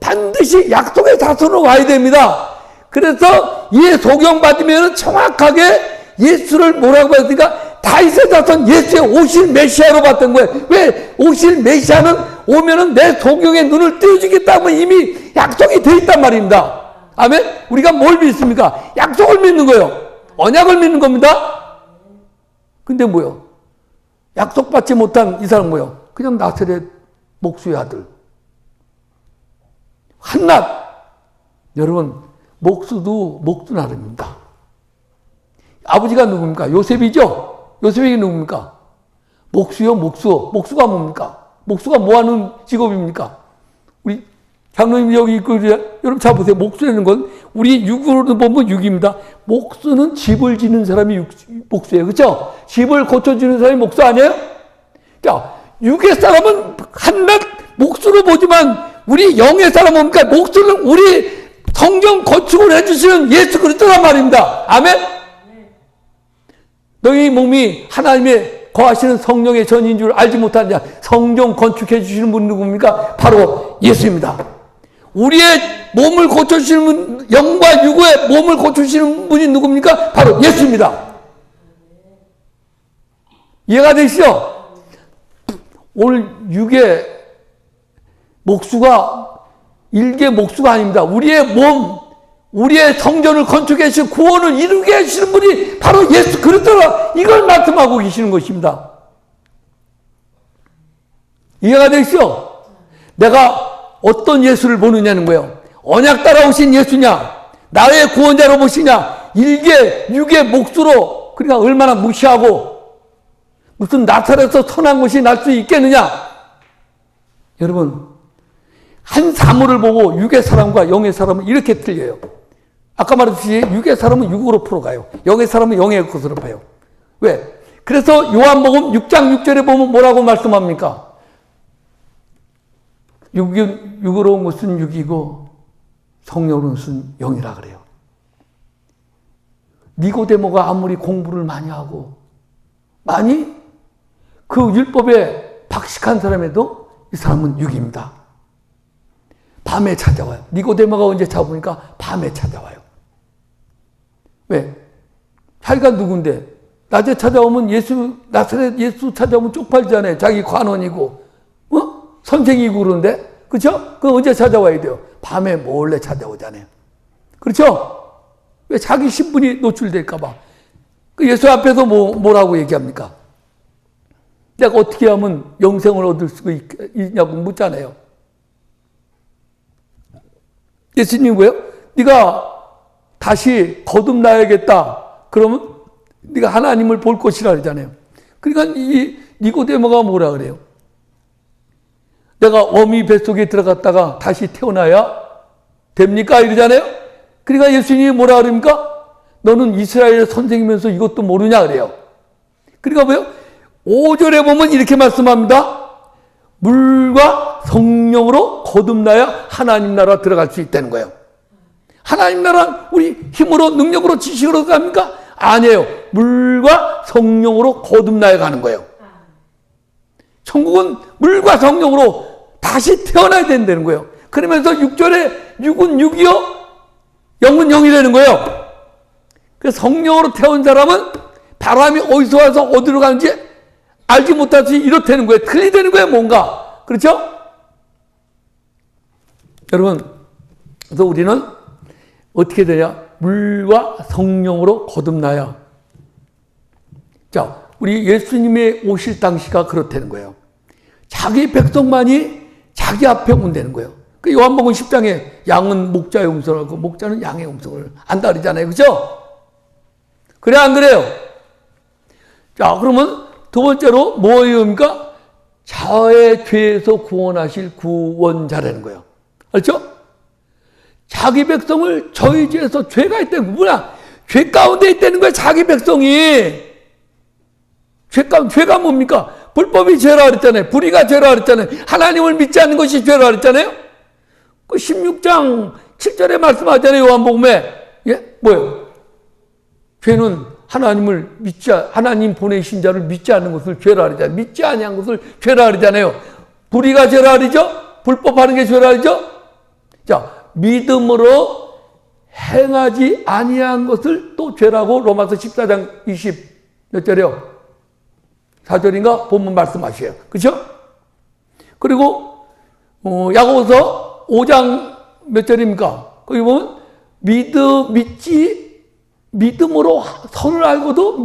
반드시 약속의 자손으로 와야 됩니다. 그래서 이 소경받으면 정확하게 예수를 뭐라고 했으니까 다윗의 자손 예수의 오실 메시아로 봤던 거예요. 왜? 오실 메시아는 오면은 내 소경의 눈을 띄워주겠다면 이미 약속이 되어 있단 말입니다. 아멘? 우리가 뭘 믿습니까? 약속을 믿는 거예요. 언약을 믿는 겁니다. 근데 뭐요? 약속받지 못한 이 사람 뭐요? 그냥 나사렛 목수의 아들. 한낱. 여러분, 목수도 목수 나름입니다. 아버지가 누굽니까? 요셉이죠? 요셉이 누굽니까? 목수요, 목수. 목수가 뭡니까? 목수가 뭐 하는 직업입니까? 우리 장로님 여기 있고, 여러분 잘 보세요. 목수라는 건 우리 육으로 보면 육입니다. 목수는 집을 짓는 사람이 목수예요. 그렇죠? 집을 고쳐주는 사람이 목수 아니에요? 자, 육의 사람은 한낱 목수로 보지만 우리 영의 사람은 뭡니까? 목수는 우리 성경 건축을 해주시는 예수 그리스도란 말입니다. 아멘? 너희 몸이 하나님의 거하시는 성령의 전인 줄 알지 못하느냐? 성경 건축해 주시는 분 누굽니까? 바로 예수입니다. 우리의 몸을 고쳐주시는 영과 육의 몸을 고쳐주시는 분이 누굽니까? 바로 예수입니다. 이해가 되시죠? 오늘 육의 목수가 일개 목수가 아닙니다. 우리의 몸, 우리의 성전을 건축해 주시고 구원을 이루게 하시는 분이 바로 예수 그리스도라, 이걸 말씀하고 계시는 것입니다. 이해가 되시죠? 내가 어떤 예수를 보느냐는 거예요. 언약 따라오신 예수냐, 나의 구원자로 보시냐, 일개 육의 목수로, 그러니까 얼마나 무시하고 무슨 나사렛에서 선한 것이 날 수 있겠느냐. 여러분, 한 사물을 보고 육의 사람과 영의 사람은 이렇게 틀려요. 아까 말했듯이 육의 사람은 육으로 풀어가요. 영의 사람은 영의 것으로 봐요. 왜? 그래서 요한복음 6장 6절에 보면 뭐라고 말씀합니까? 육으로 온 것은 육이고 성령으로 온 것은 영이라 그래요. 니고데모가 아무리 공부를 많이 하고 많이 그 율법에 박식한 사람에도 이 사람은 육입니다. 밤에 찾아와요. 니고데모가 언제 찾아보니까 밤에 찾아와요. 왜? 자기가 누군데? 낮에 찾아오면 나사렛 예수 찾아오면 쪽팔리잖아요. 자기 관원이고, 선생이고 그러는데, 그렇죠? 그 언제 찾아와야 돼요? 밤에 몰래 찾아오잖아요. 그렇죠? 왜? 자기 신분이 노출될까봐. 그 예수 앞에서 뭐라고 얘기합니까? 내가 어떻게 하면 영생을 얻을 수 있냐고 묻잖아요. 예수님 왜요? 네가 다시 거듭나야겠다. 그러면 네가 하나님을 볼 것이라 그러잖아요. 그러니까 이 니고데모가 뭐라 그래요? 내가 어미 뱃속에 들어갔다가 다시 태어나야 됩니까? 이러잖아요. 그러니까 예수님이 뭐라 그럽니까? 너는 이스라엘의 선생이면서 이것도 모르냐 그래요. 그러니까 뭐요? 5절에 보면 이렇게 말씀합니다. 물과 성령으로 거듭나야 하나님 나라 들어갈 수 있다는 거예요. 하나님 나라는 우리 힘으로, 능력으로, 지식으로 갑니까? 아니에요. 물과 성령으로 거듭나야 가는 거예요. 천국은 물과 성령으로 다시 태어나야 된다는 거예요. 그러면서 6절에 육은 육이요, 영은 영이라는 거예요. 그래서 성령으로 태어난 사람은 바람이 어디서 와서 어디로 가는지 알지 못하지 이렇다는 거예요. 틀리다는 거예요, 뭔가. 그렇죠? 여러분, 그래서 우리는 어떻게 되냐? 물과 성령으로 거듭나야. 자, 우리 예수님의 오실 당시가 그렇다는 거예요. 자기 백성만이 자기 앞에 온다는 거예요. 그 요한복음 10장에 양은 목자의 음성을 하고 목자는 양의 음성을 안다 그러잖아요. 그죠? 그래, 안 그래요? 자, 그러면 두 번째로 뭐입니까? 자의 죄에서 구원하실 구원자라는 거예요. 그렇죠? 자기 백성을 저희 죄에서 죄가 있다는 거야. 뭐야? 죄 가운데 있다는 거야, 자기 백성이. 죄가 뭡니까? 불법이 죄라 그랬잖아요. 불의가 죄라 그랬잖아요. 하나님을 믿지 않는 것이 죄라 그랬잖아요. 그 16장 7절에 말씀하잖아요. 요한복음에. 예? 뭐예요? 죄는 하나님 보내신 자를 믿지 않는 것을 죄라 그러잖아요. 믿지 아니한 것을 죄라 그러잖아요. 불의가 죄라 그러죠? 불법하는 게 죄라 그러죠? 자, 믿음으로 행하지 아니한 것을 또 죄라고 로마서 14장 20 몇 절이요? 4절인가? 본문 말씀하셔요. 그렇죠? 그리고 야고보서 5장 몇 절입니까? 거기 보면 믿음으로 선을 알고도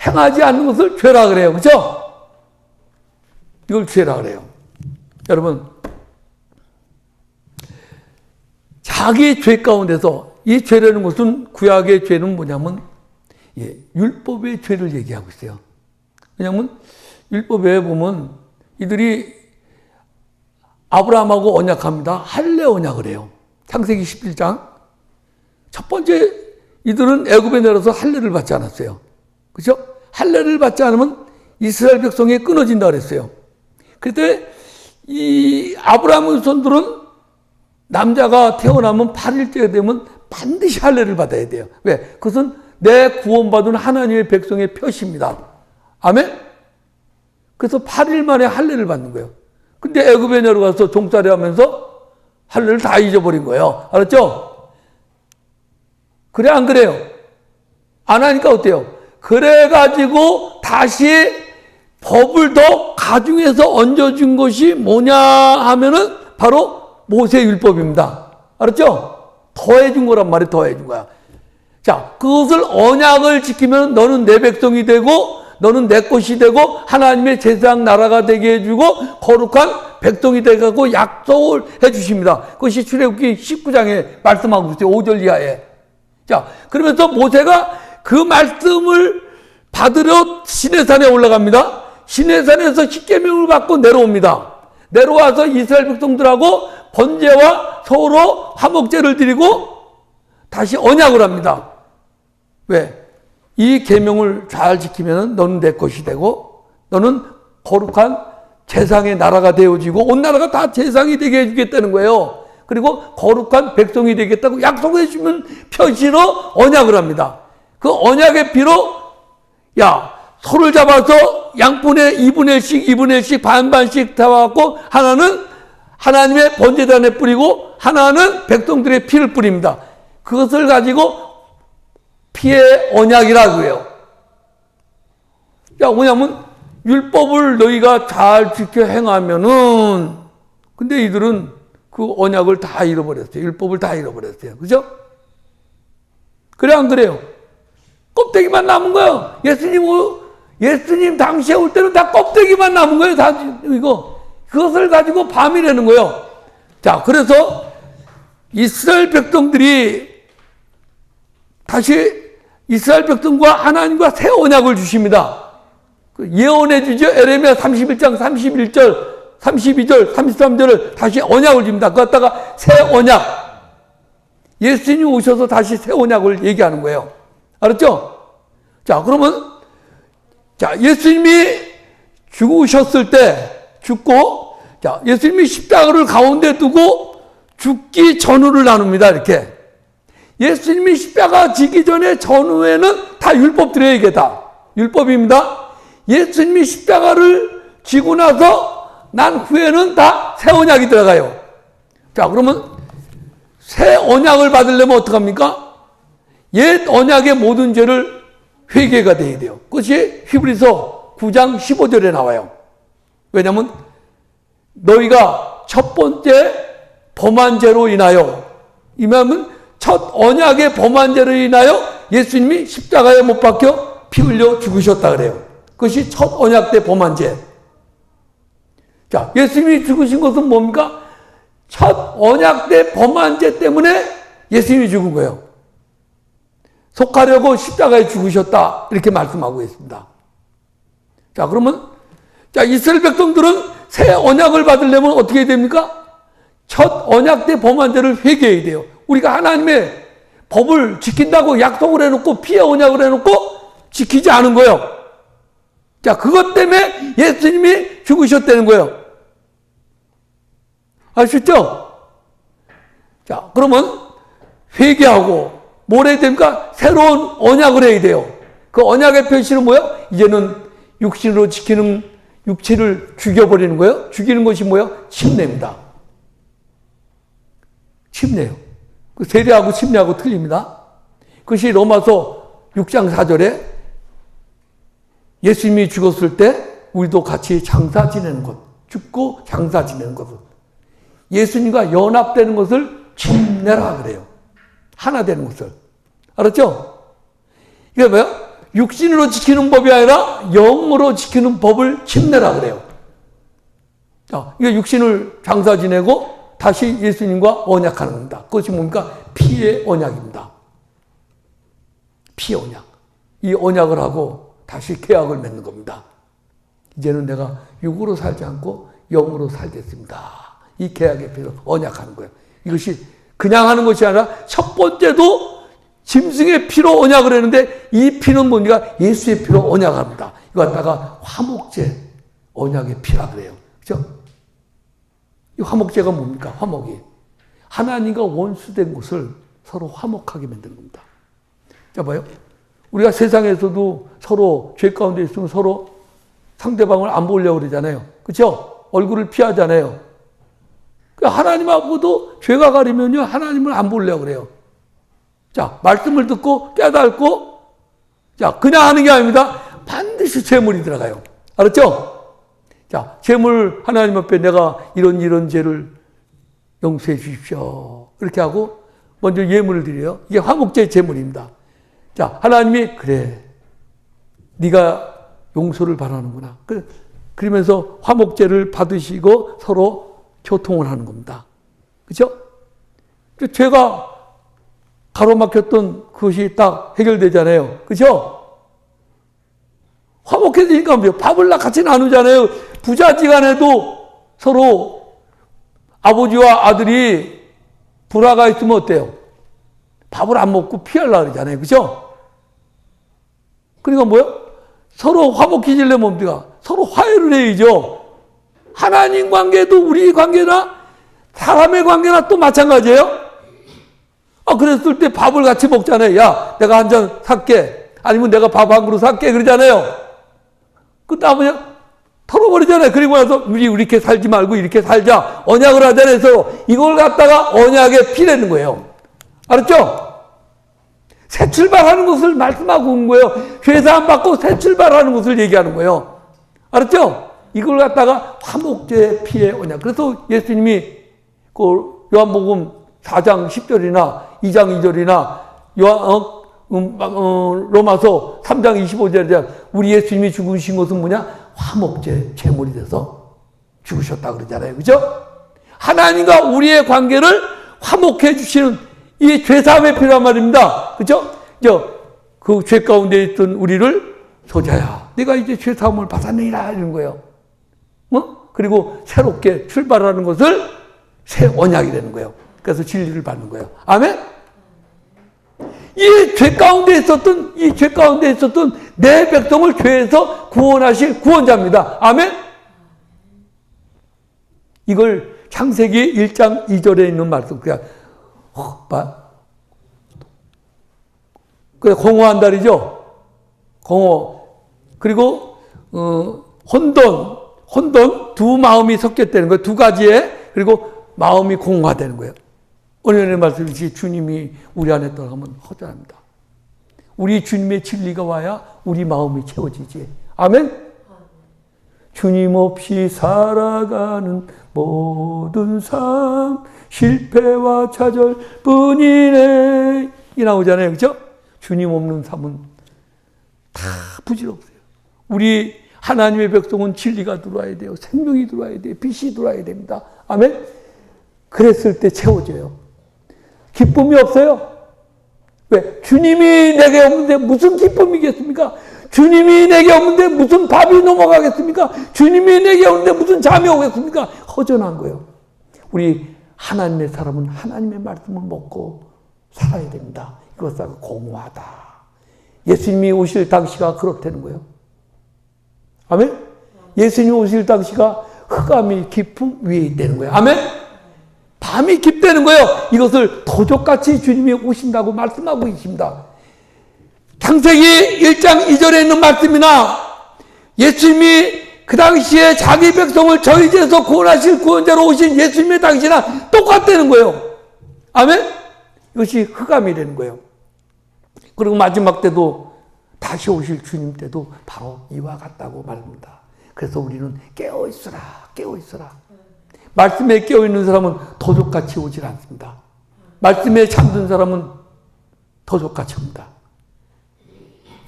행하지 않는 것을 죄라 그래요. 그렇죠? 이걸 죄라 그래요. 여러분, 자기 죄 가운데서 이 죄라는 것은, 구약의 죄는 뭐냐면 율법의 죄를 얘기하고 있어요. 왜냐하면 율법에 보면 이들이 아브라함하고 언약합니다. 할례 언약을 해요. 창세기 11장. 첫 번째, 이들은 애굽에 내려서 할례를 받지 않았어요. 그렇죠? 할례를 받지 않으면 이스라엘 백성이 끊어진다 그랬어요. 그때 이 아브라함의 손들은 남자가 태어나면 8일째 되면 반드시 할례를 받아야 돼요. 왜? 그것은 내 구원받은 하나님의 백성의 표시입니다. 아멘? 그래서 8일 만에 할례를 받는 거예요. 근데 애굽에 내려가서 종살이 하면서 할례를 다 잊어버린 거예요. 알았죠? 그래, 안 그래요? 안 하니까 어때요? 그래가지고 다시 법을 더 가중해서 얹어준 것이 뭐냐 하면은 바로 모세율법입니다. 알았죠? 더해준 거란 말이에요. 더해준 거야. 자, 그것을 언약을 지키면 너는 내 백성이 되고 너는 내 것이 되고 하나님의 제사장 나라가 되게 해주고 거룩한 백성이 되고 약속을 해주십니다. 그것이 출애굽기 19장에 말씀하고 있어요. 5절 이하에. 자, 그러면서 모세가 그 말씀을 받으러 시내산에 올라갑니다. 시내산에서 십계명을 받고 내려옵니다. 내려와서 이스라엘 백성들하고 번제와 서로 화목제를 드리고 다시 언약을 합니다. 왜? 이 계명을 잘 지키면 너는 내 것이 되고 너는 거룩한 제상의 나라가 되어지고 온 나라가 다 제상이 되게 해주겠다는 거예요. 그리고 거룩한 백성이 되겠다고 약속해 주면 표시로 언약을 합니다. 그 언약의 피로 소를 잡아서 양분의 2분의 1씩 2분의 1씩 반반씩 잡아갖고 하나는 하나님의 번제단에 뿌리고 하나는 백성들의 피를 뿌립니다. 그것을 가지고 피의 언약이라고 해요. 뭐냐면 율법을 너희가 잘 지켜 행하면은 근데 이들은 그 언약을 다 잃어버렸어요. 율법을 다 잃어버렸어요. 그죠? 그래 안 그래요? 껍데기만 남은 거예요. 예수님 당시에 올 때는 다 껍데기만 남은 거예요. 다 이거. 그것을 가지고 밤이라는 거예요. 자, 그래서 이스라엘 백성들이 다시 이스라엘 백성과 하나님과 새 언약을 주십니다. 예언해 주죠. 에레미야 31장 31절, 32절, 33절을 다시 언약을 줍니다. 그 갖다가 새 언약. 예수님이 오셔서 다시 새 언약을 얘기하는 거예요. 알았죠? 자, 그러면 예수님이 죽으셨을 때 죽고 예수님이 십자가를 가운데 두고 죽기 전후를 나눕니다. 이렇게. 예수님이 십자가 지기 전에 전후에는 다 율법들이에요. 이게 다 율법입니다. 예수님이 십자가를 지고 나서 난 후에는 다 새 언약이 들어가요. 자, 그러면 새 언약을 받으려면 어떡합니까? 옛 언약의 모든 죄를 회개가 돼야 돼요. 그것이 히브리서 9장 15절에 나와요. 왜냐하면 너희가 첫 번째 범한 죄로 인하여 이면 첫 언약의 범한 죄로 인하여 예수님이 십자가에 못 박혀 피 흘려 죽으셨다 그래요. 그것이 첫 언약 때 범한 죄. 자, 예수님이 죽으신 것은 뭡니까? 첫 언약 때 범한 죄 때문에 예수님이 죽은 거예요. 속하려고 십자가에 죽으셨다 이렇게 말씀하고 있습니다. 자, 그러면 이스라엘 백성들은 새 언약을 받으려면 어떻게 해야 됩니까? 첫 언약 때 범한 죄를 회개해야 돼요. 우리가 하나님의 법을 지킨다고 약속을 해놓고 피의 언약을 해놓고 지키지 않은 거예요. 자, 그것 때문에 예수님이 죽으셨다는 거예요. 아시죠? 자, 그러면 회개하고 뭘 해야 됩니까? 새로운 언약을 해야 돼요. 그 언약의 표시는 뭐예요? 이제는 육신으로 지키는 육체를 죽여버리는 거예요. 죽이는 것이 뭐예요? 침례입니다. 침례요. 그 세례하고 침례하고 틀립니다. 그것이 로마서 6장 4절에 예수님이 죽었을 때 우리도 같이 장사 지내는 것, 죽고 장사 지내는 것을 예수님과 연합되는 것을 침례라 그래요. 하나 되는 것을. 알았죠? 이게 뭐야? 육신으로 지키는 법이 아니라 영으로 지키는 법을 침례라 그래요. 이게 육신을 장사 지내고 다시 예수님과 언약하는 겁니다. 그것이 뭡니까? 피의 언약입니다. 피의 언약. 이 언약을 하고 다시 계약을 맺는 겁니다. 이제는 내가 육으로 살지 않고 영으로 살겠습니다. 이 계약의 피로 언약하는 거예요. 이것이 그냥 하는 것이 아니라 첫 번째도 짐승의 피로 언약을 했는데 이 피는 뭡니까? 예수의 피로 언약합니다. 이거 갖다가 화목제 언약의 피라 그래요. 그죠? 이 화목제가 뭡니까? 화목이. 하나님과 원수된 것을 서로 화목하게 만드는 겁니다. 자, 봐요. 우리가 세상에서도 서로 죄 가운데 있으면 서로 상대방을 안 보려고 그러잖아요. 그렇죠? 얼굴을 피하잖아요. 하나님하고도 죄가 가리면요, 하나님을 안 보려고 그래요. 자, 말씀을 듣고 깨닫고, 자, 그냥 하는 게 아닙니다. 반드시 제물이 들어가요. 알았죠? 자, 제물 하나님 앞에 내가 이런 죄를 용서해 주십시오. 이렇게 하고, 먼저 예물을 드려요. 이게 화목제 제물입니다. 자, 하나님이, 그래, 네가 용서를 바라는구나. 그러면서 화목제를 받으시고 서로 교통을 하는 겁니다. 그죠? 죄가 가로막혔던 그것이 딱 해결되잖아요. 그죠? 화목해지니까 밥을 같이 나누잖아요. 부자지간에도 서로 아버지와 아들이 불화가 있으면 어때요? 밥을 안 먹고 피하려고 그러잖아요. 그죠? 그러니까 뭐요? 서로 화목해지려면 뭡니까? 서로 화해를 해야죠. 하나님 관계도 우리 관계나 사람의 관계나 또 마찬가지예요. 그랬을 때 밥을 같이 먹잖아요. 야, 내가 한 잔 살게. 아니면 내가 밥 한 그릇 살게. 그러잖아요. 그 다음에 털어버리잖아요. 그리고 나서 우리 이렇게 살지 말고 이렇게 살자. 언약을 하잖아요. 서로. 이걸 갖다가 언약에 피내는 거예요. 알았죠? 새 출발하는 것을 말씀하고 있는 거예요. 죄사함 받고 새 출발하는 것을 얘기하는 거예요. 알았죠? 이걸 갖다가 화목제의 피의 언약. 그래서 예수님이 그 요한복음 4장 10절이나 2장 2절이나 로마서 3장 25절에 우리 예수님이 죽으신 것은 뭐냐? 화목제 제물이 돼서 죽으셨다 그러잖아요. 그죠? 하나님과 우리의 관계를 화목해 주시는 이 죄사함이 필요한 말입니다. 그죠? 그 죄 가운데 있던 우리를 소자야, 내가 이제 죄사함을 받았느니라 이런 거예요. 그리고 새롭게 출발하는 것을 새 언약이 되는 거예요. 그래서 진리를 받는 거예요. 아멘? 이 죄 가운데 있었던 내 백성을 죄에서 구원하실 구원자입니다. 아멘? 이걸 창세기 1장 2절에 있는 말씀. 그냥 공허한 달이죠. 공허. 그리고 혼돈 두 마음이 섞였다는 거예요. 두 가지에. 그리고 마음이 공허되는 거예요. 오늘의 말씀이시 주님이 우리 안에 들어가면 허전합니다. 우리 주님의 진리가 와야 우리 마음이 채워지지. 아멘? 주님 없이 살아가는 모든 삶 실패와 좌절뿐이네 이 나오잖아요. 그렇죠? 주님 없는 삶은 다 부질없어요. 우리 하나님의 백성은 진리가 들어와야 돼요. 생명이 들어와야 돼요. 빛이 들어와야 됩니다. 아멘? 그랬을 때 채워져요. 기쁨이 없어요. 왜? 주님이 내게 없는데 무슨 기쁨이겠습니까? 주님이 내게 없는데 무슨 밥이 넘어가겠습니까? 주님이 내게 없는데 무슨 잠이 오겠습니까? 허전한 거예요. 우리 하나님의 사람은 하나님의 말씀을 먹고 살아야 됩니다. 이것은 공허하다. 예수님이 오실 당시가 그렇다는 거예요. 아멘? 예수님이 오실 당시가 흑암이 깊음 위에 있다는 거예요. 아멘? 밤이 깊다는 거예요. 이것을 도적같이 주님이 오신다고 말씀하고 있습니다. 창세기 1장 2절에 있는 말씀이나 예수님이 그 당시에 자기 백성을 저희 죄에서 구원하실 구원자로 오신 예수님의 당시나 똑같다는 거예요. 아멘? 이것이 흑암이 되는 거예요. 그리고 마지막 때도 다시 오실 주님 때도 바로 이와 같다고 말합니다. 그래서 우리는 깨어있어라, 깨어있어라. 말씀에 깨어있는 사람은 도적같이 오질 않습니다. 말씀에 잠든 사람은 도적같이 옵니다.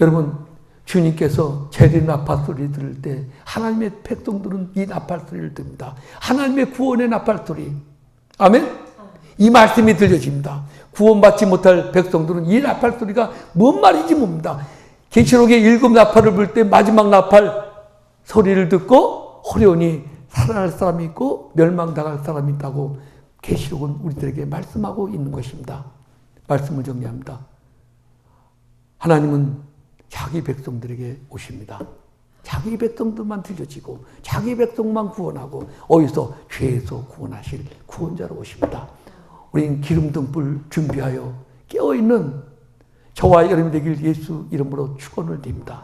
여러분, 주님께서 재림 나팔 소리 들을 때 하나님의 백성들은 이 나팔 소리를 듭니다. 하나님의 구원의 나팔 소리. 아멘? 이 말씀이 들려집니다. 구원받지 못할 백성들은 이 나팔 소리가 뭔 말인지 봅니다. 계시록의 7 나팔을 불 때 마지막 나팔 소리를 듣고 호련히 살아날 사람이 있고 멸망당할 사람이 있다고 계시록은 우리들에게 말씀하고 있는 것입니다. 말씀을 정리합니다. 하나님은 자기 백성들에게 오십니다. 자기 백성들만 들려지고 자기 백성만 구원하고 어디서 죄에서 구원하실 구원자로 오십니다. 우리는 기름등불 준비하여 깨어있는 저와 여러분이 되길 예수 이름으로 축원을 드립니다.